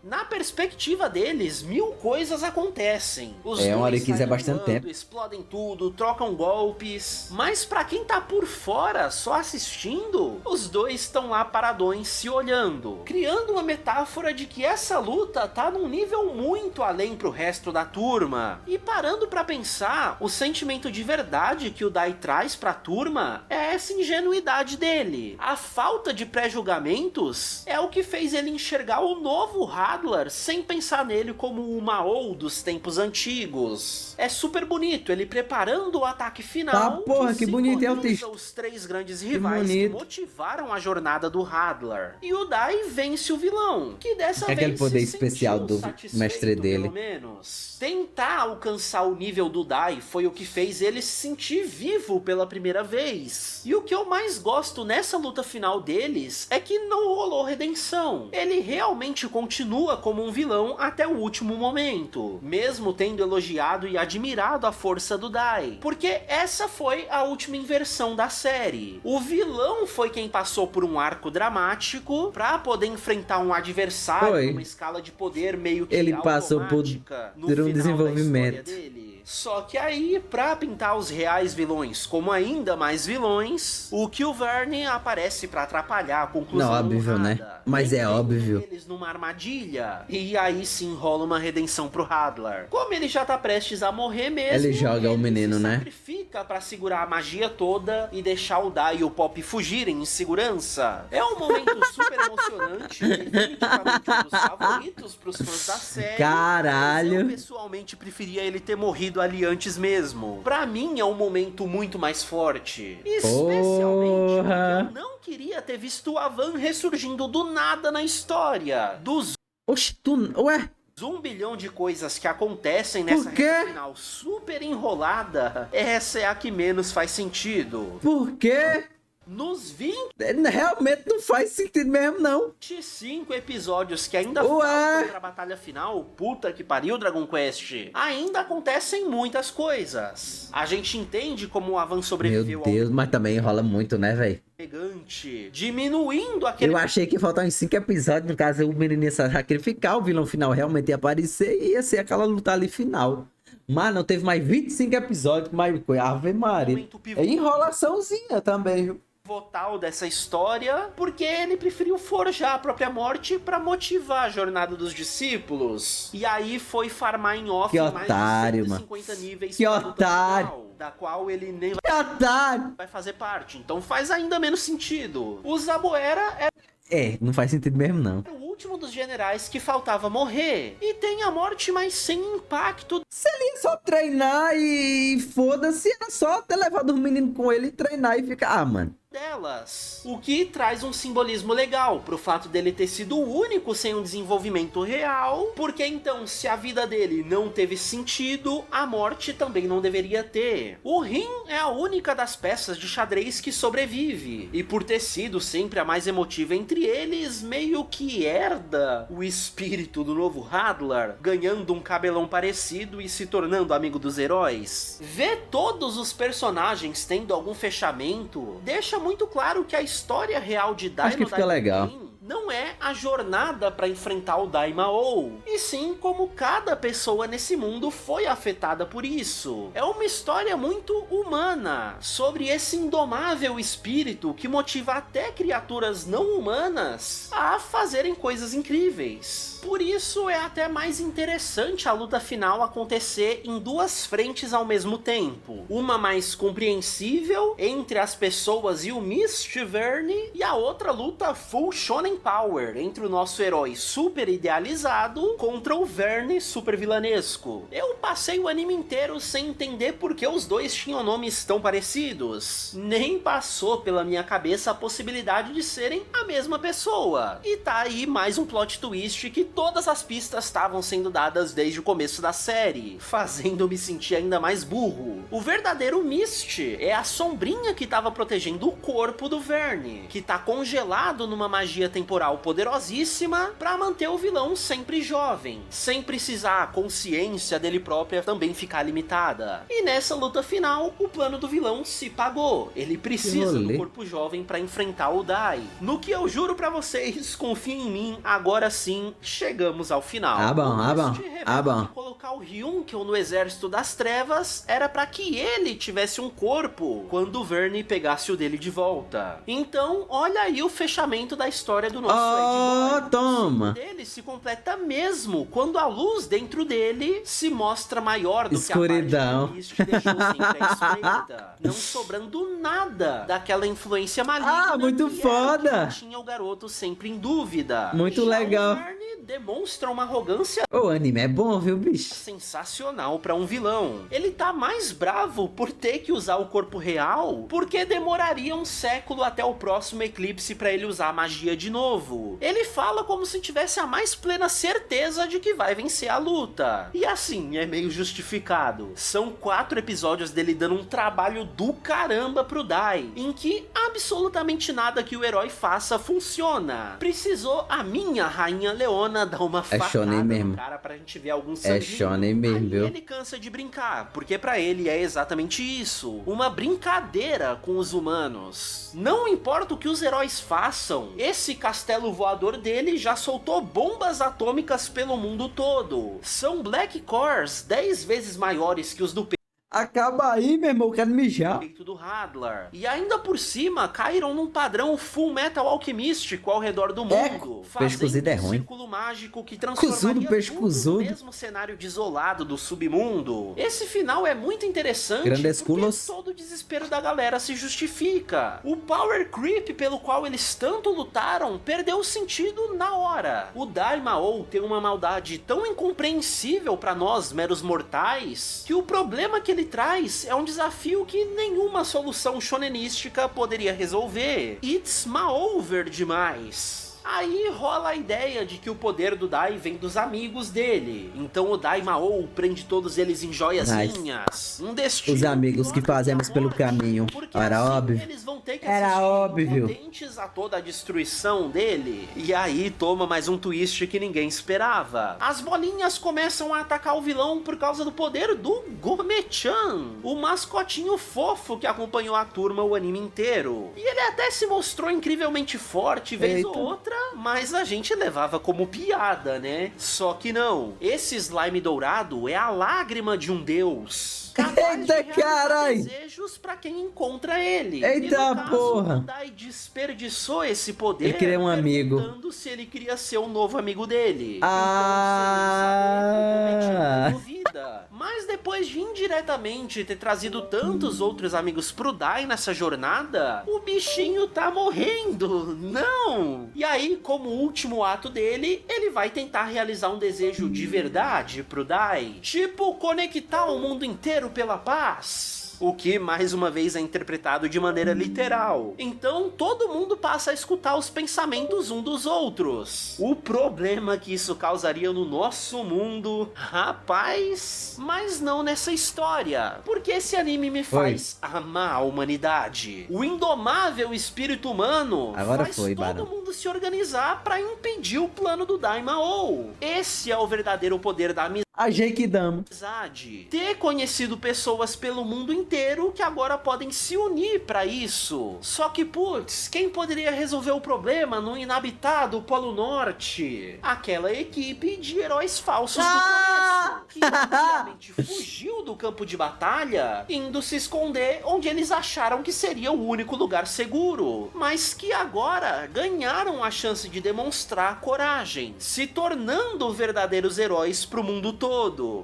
Na perspectiva deles, 1000 coisas acontecem. Os uma hora dois e 15 é saem bastante voando, tempo. explodem tudo, trocam golpes. Mas pra quem tá por fora, só assistindo, os dois estão lá paradões se olhando, criando uma metáfora de que essa luta tá num nível muito além pro resto da turma. E parando pra pensar, o sentimento de verdade que o Dai traz pra turma é essa ingenuidade dele. A falta de pré-julgamentos é o que fez ele enxergar o novo Hadlar sem pensar nele como o Mao dos tempos antigos. É super bonito, ele preparando o ataque final. Tá, porra, que bonito é o texto. Os três grandes rivais que motivaram a jornada do Hadlar. E o Dai vence o vilão, que dessa vez aquele poder se especial sentiu do satisfeito, mestre dele. pelo menos. Tentar alcançar o nível do Dai foi o que fez ele se sentir vivo pela primeira vez. E o que eu mais gosto nessa luta final deles é que não rolou redenção. Ele realmente continua como um vilão até o último momento, mesmo tendo elogiado e admirado a força do Dai, porque essa foi a última inversão da série. O vilão foi quem passou por um arco dramático pra poder enfrentar um adversário numa escala de poder meio que ele passou por um desenvolvimento dele. Só que aí, pra pintar os reais vilões como ainda mais vilões, o Kilverne aparece pra atrapalhar a conclusão. Não, óbvio, né? Mas é óbvio. Eles numa armadilha. E aí sim rola uma redenção pro Hadlar. Como ele já tá prestes a morrer mesmo, ele joga o menino, se né? sacrifica pra segurar a magia toda e deixar o Dai e o Pop fugirem em segurança. É um momento super emocionante, definitivamente um dos favoritos pros fãs da série. Caralho! Mas eu pessoalmente preferia ele ter morrido ali antes mesmo. Pra mim é um momento muito mais forte. Especialmente porque eu não queria ter visto o Avan ressurgindo do nada na história. Oxe, ué? 1 bilhão de coisas que acontecem nessa reta final super enrolada, essa é a que menos faz sentido. Por quê? Nos 20... Realmente não faz sentido mesmo, não. 25 episódios que ainda faltam pra batalha final, puta que pariu, Dragon Quest, ainda acontecem muitas coisas. A gente entende como o Avan sobreviveu. Meu Deus, mas também enrola muito, né, velho? Diminuindo aquele... Eu achei que faltavam 5 episódios, no caso o menino ia sacrificar, o vilão final realmente ia aparecer e ia ser aquela luta ali final. Mas não teve mais 25 episódios, mas Ave Maria. É enrolaçãozinha também, viu? Total dessa história, porque ele preferiu forjar a própria morte pra motivar a jornada dos discípulos. E aí foi farmar em off mais de 150 níveis. Que otário! Final, da qual ele nem vai fazer parte. Então faz ainda menos sentido. O Zaboera não faz sentido mesmo, não. O último dos generais que faltava morrer. E tem a morte, mas sem impacto. Se ele ia só treinar e foda-se, era só ter levado o menino com ele e treinar e ficar, mano. Delas. O que traz um simbolismo legal pro fato dele ter sido o único sem um desenvolvimento real, porque então se a vida dele não teve sentido, a morte também não deveria ter. O Rin é a única das peças de xadrez que sobrevive, e por ter sido sempre a mais emotiva entre eles, meio que herda o espírito do novo Hadlar, ganhando um cabelão parecido e se tornando amigo dos heróis. Ver todos os personagens tendo algum fechamento deixa muito claro que a história real de Dai no Daimoken não é a jornada para enfrentar o Daimao, e sim como cada pessoa nesse mundo foi afetada por isso. É uma história muito humana, sobre esse indomável espírito que motiva até criaturas não humanas a fazerem coisas incríveis. Por isso é até mais interessante a luta final acontecer em duas frentes ao mesmo tempo. Uma mais compreensível entre as pessoas e o Mistverse, e a outra luta full shonen power entre o nosso herói super idealizado contra o Verne super vilanesco. Eu passei o anime inteiro sem entender por que os dois tinham nomes tão parecidos. Nem passou pela minha cabeça a possibilidade de serem a mesma pessoa. E tá aí mais um plot twist que todas as pistas estavam sendo dadas desde o começo da série, fazendo-me sentir ainda mais burro. O verdadeiro Mist é a sombrinha que estava protegendo o corpo do Verne, que tá congelado numa magia temporária temporal poderosíssima pra manter o vilão sempre jovem, sem precisar a consciência dele própria também ficar limitada. E nessa luta final, o plano do vilão se pagou. Ele precisa do corpo jovem pra enfrentar o Dai. No que eu juro pra vocês, confiem em mim, agora sim, chegamos ao final. Bom. Colocar o Ryunkel no Exército das Trevas era pra que ele tivesse um corpo quando o Verne pegasse o dele de volta. Então, olha aí o fechamento da história do nosso Ed Boy. Toma! O dele se completa mesmo quando a luz dentro dele se mostra maior do escuridão. Que a parte que deixou sempre a espreita, não sobrando nada daquela influência maligna. Muito foda! Que tinha o garoto sempre em dúvida. Muito legal. O Verne demonstra uma arrogância. O anime é bom, viu, bicho? Sensacional pra um vilão. Ele tá mais bravo por ter que usar o corpo real, porque demoraria um século até o próximo eclipse pra ele usar a magia de novo. Ele fala como se tivesse a mais plena certeza de que vai vencer a luta. E assim, é meio justificado. São 4 episódios dele dando um trabalho do caramba pro Dai, em que absolutamente nada que o herói faça funciona. Precisou a minha rainha Leona dar uma facada no cara pra gente ver algum sanguinho. É shonen mesmo, viu? Ele cansa de brincar, porque pra ele é exatamente isso, uma brincadeira com os humanos. Não importa o que os heróis façam, esse castelo voador dele já soltou bombas atômicas pelo mundo todo. São Black Cores 10 vezes maiores que os do Acaba aí, meu irmão, eu quero mijar. do Hadlar. E ainda por cima, caíram num padrão Full Metal alquimístico ao redor do mundo. Peixe cozido é ruim. Um círculo mágico que transformaria tudo no mesmo cenário desolado do submundo. Esse final é muito interessante porque todo o desespero da galera se justifica. O power creep pelo qual eles tanto lutaram perdeu o sentido na hora. O Daimao tem uma maldade tão incompreensível pra nós, meros mortais, que o problema que ele traz é um desafio que nenhuma solução shonenística poderia resolver. It's ma-over demais. Aí rola a ideia de que o poder do Dai vem dos amigos dele. Então o Daimao prende todos eles em joiazinhas. Um destino. Os amigos que fazemos pelo caminho. Era assim, óbvio. Eles vão ter que era óbvio. Potentes a toda a destruição dele. E aí toma mais um twist que ninguém esperava. As bolinhas começam a atacar o vilão por causa do poder do Gourmet-chan, o mascotinho fofo que acompanhou a turma o anime inteiro. E ele até se mostrou incrivelmente forte vez ou outra, mas a gente levava como piada, né? Só que não. Esse slime dourado é a lágrima de um deus. Eita, carai! Desejos pra quem encontra ele. Eita, porra! O Dai desperdiçou esse poder. Ele queria um amigo. Perguntando se ele queria ser um novo amigo dele. Mas depois de indiretamente ter trazido tantos outros amigos pro Dai nessa jornada, o bichinho tá morrendo. Não! E aí, como último ato dele, ele vai tentar realizar um desejo de verdade pro Dai. Tipo, conectar o mundo inteiro pela paz. O que, mais uma vez, é interpretado de maneira literal. Então, todo mundo passa a escutar os pensamentos um dos outros. O problema que isso causaria no nosso mundo, rapaz, mas não nessa história. Porque esse anime me faz amar a humanidade. O indomável espírito humano faz todo mundo se organizar para impedir o plano do Daimao. Esse é o verdadeiro poder da amizade. A Genkidama. Ter conhecido pessoas pelo mundo inteiro que agora podem se unir pra isso. Só que, putz, quem poderia resolver o problema no inabitado Polo Norte? Aquela equipe de heróis falsos do começo, que obviamente fugiu do campo de batalha, indo se esconder onde eles acharam que seria o único lugar seguro, mas que agora ganharam a chance de demonstrar coragem, se tornando verdadeiros heróis pro mundo todo.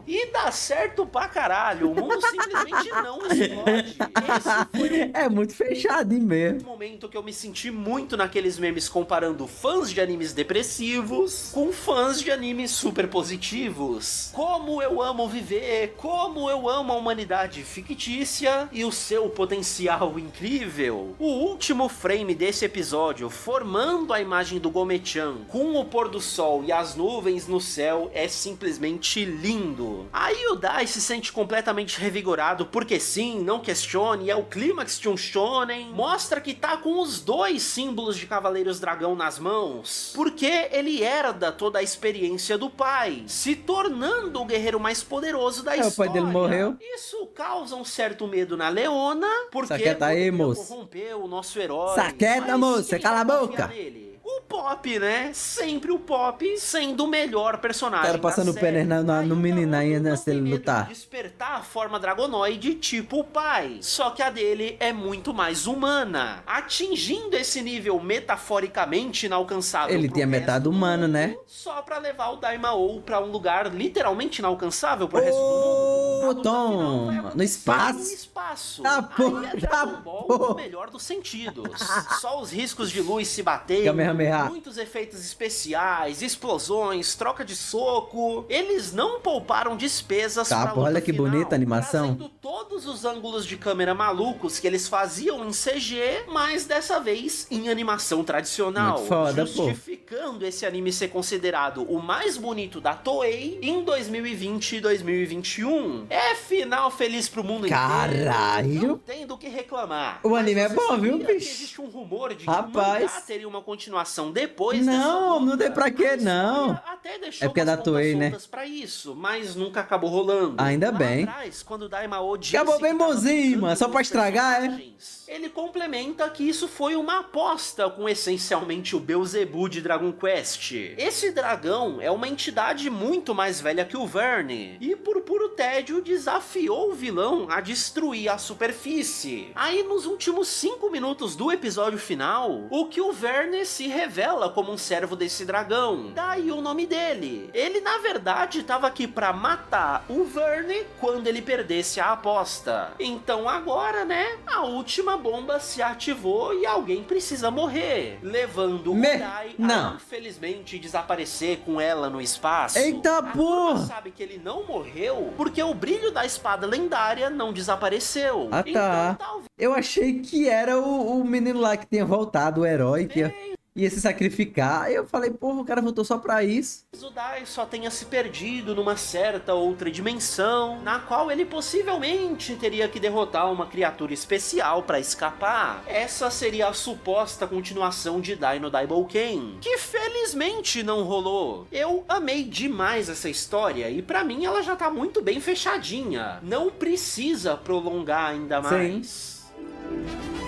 E dá certo pra caralho. O mundo simplesmente não explode. Esse foi é muito fechadinho mesmo. Um momento que eu me senti muito naqueles memes comparando fãs de animes depressivos com fãs de animes super positivos. Como eu amo viver, como eu amo a humanidade fictícia e o seu potencial incrível. O último frame desse episódio, formando a imagem do Gomechan com o pôr do sol e as nuvens no céu, é simplesmente lindo. Aí o Dai se sente completamente revigorado, porque sim, não questione, é o clímax de um shonen. Mostra que tá com os dois símbolos de Cavaleiros Dragão nas mãos, porque ele herda toda a experiência do pai, se tornando o guerreiro mais poderoso da história. O pai dele morreu. Isso causa um certo medo na Leona, porque Saqueta aí, moço. corrompeu o nosso herói. Saqueta, moço, cala a boca. O Pop, né? Sempre o Pop sendo o melhor personagem. Cara passando o pé no menino aí antes dele lutar. Despertar a forma dragonoide tipo o pai. Só que a dele é muito mais humana, atingindo esse nível metaforicamente inalcançável. Ele tinha metade humano, né? Só pra levar o Daimao pra um lugar literalmente inalcançável pro resto do mundo. Toma, no espaço. Tá bom, aí é tá Dragon Ball bom. no melhor dos sentidos. Só os riscos de luz se batendo, Kamehameha. muitos efeitos especiais, explosões, troca de soco. Eles não pouparam despesas Tá, pra pô, luta olha que final, bonita a animação. trazendo todos os ângulos de câmera malucos que eles faziam em CG, mas dessa vez em animação tradicional. Muito foda, pô. Justificando esse anime ser considerado o mais bonito da Toei em 2020 e 2021. É final feliz pro mundo Caralho. inteiro. Não tem do que reclamar. O anime é Mas bom, você viu, sabia que bicho? existe um rumor de que Rapaz. o mangá teria uma continuação depois dessa Não, luta? não tem pra quê, A história não. até deixou É porque é umas da Toei, pontas né? soltas pra isso, mas nunca acabou rolando. Ainda Lá bem. atrás, quando o Daimao disse Acabou bem que tava bonzinho, ficando mano. Só com pra os estragar, é? personagens, ele complementa que isso foi uma aposta com essencialmente o Beelzebub de Dragon Quest. Esse dragão é uma entidade muito mais velha que o Verne, e por puro tédio desafiou o vilão a destruir a superfície. Aí nos últimos 5 minutos do episódio final, o que o Verne se revela como um servo desse dragão. Daí o nome dele. Ele na verdade estava aqui pra matar o Verne quando ele perdesse a aposta. Então agora, né, a última bomba se ativou e alguém precisa morrer, levando o Dai a infelizmente desaparecer com ela no espaço. Eita, A porra! turma sabe que ele não morreu porque o brilho da espada lendária não desapareceu. Ah, tá. Então, talvez Eu achei que era o menino lá que tinha voltado, o herói, que ia se sacrificar. Aí eu falei, porra, o cara voltou só pra isso. o Dai só tenha se perdido numa certa outra dimensão, na qual ele possivelmente teria que derrotar uma criatura especial pra escapar. Essa seria a suposta continuação de Dai no Daibouken, que felizmente não rolou. Eu amei demais essa história e pra mim ela já tá muito bem fechadinha. Não precisa prolongar ainda mais.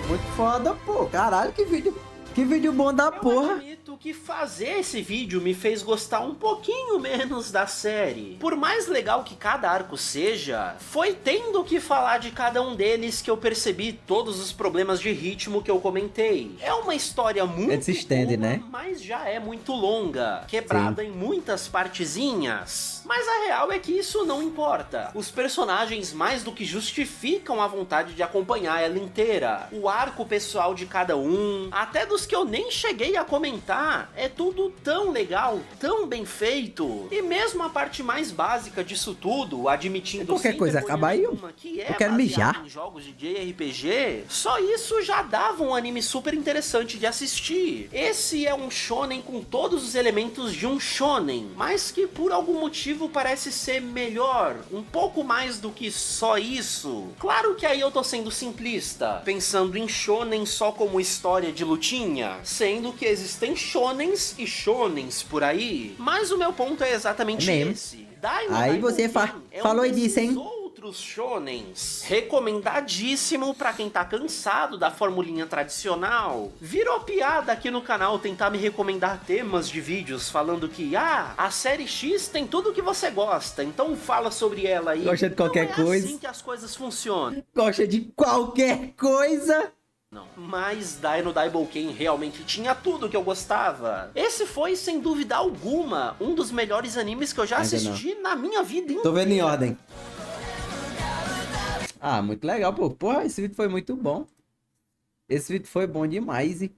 Muito foda, pô. Caralho, que vídeo bom da porra. Admito que fazer esse vídeo me fez gostar um pouquinho menos da série. Por mais legal que cada arco seja, foi tendo que falar de cada um deles que eu percebi todos os problemas de ritmo que eu comentei. É uma história muito Ele se estende, boa, né? mas já é muito longa, quebrada em muitas partezinhas. Mas a real é que isso não importa. Os personagens mais do que justificam a vontade de acompanhar ela inteira. O arco pessoal de cada um, até dos que eu nem cheguei a comentar, é tudo tão legal, tão bem feito. E mesmo a parte mais básica disso tudo, admitindo Qualquer sem coisa vergonha acaba aí, nenhuma que é eu quero baseado mijar. em jogos de JRPG, só isso já dava um anime super interessante de assistir. Esse é um shonen com todos os elementos de um shonen, mas que por algum motivo parece ser melhor, um pouco mais do que só isso. Claro que aí eu tô sendo simplista, pensando em shonen só como história de lutinha, sendo que existem shonens e shonens por aí. Mas o meu ponto é exatamente mesmo. esse. Dai no Aí você Daibouken é falou um disso, hein? desses outros shonens. Recomendadíssimo pra quem tá cansado da formulinha tradicional. Virou piada aqui no canal tentar me recomendar temas de vídeos falando que, a série X tem tudo que você gosta, então fala sobre ela aí. Gosta de qualquer Não é coisa. assim que as coisas funcionam. Gosta de qualquer coisa. Não. Mas Dai no Daibouken realmente tinha tudo que eu gostava. Esse foi, sem dúvida alguma, um dos melhores animes que eu já Ainda assisti na minha vida inteira. Tô vendo em ordem. Ah, muito legal, pô. Porra, esse vídeo foi muito bom. Esse vídeo foi bom demais e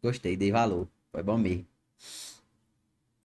gostei, dei valor. Foi bom mesmo.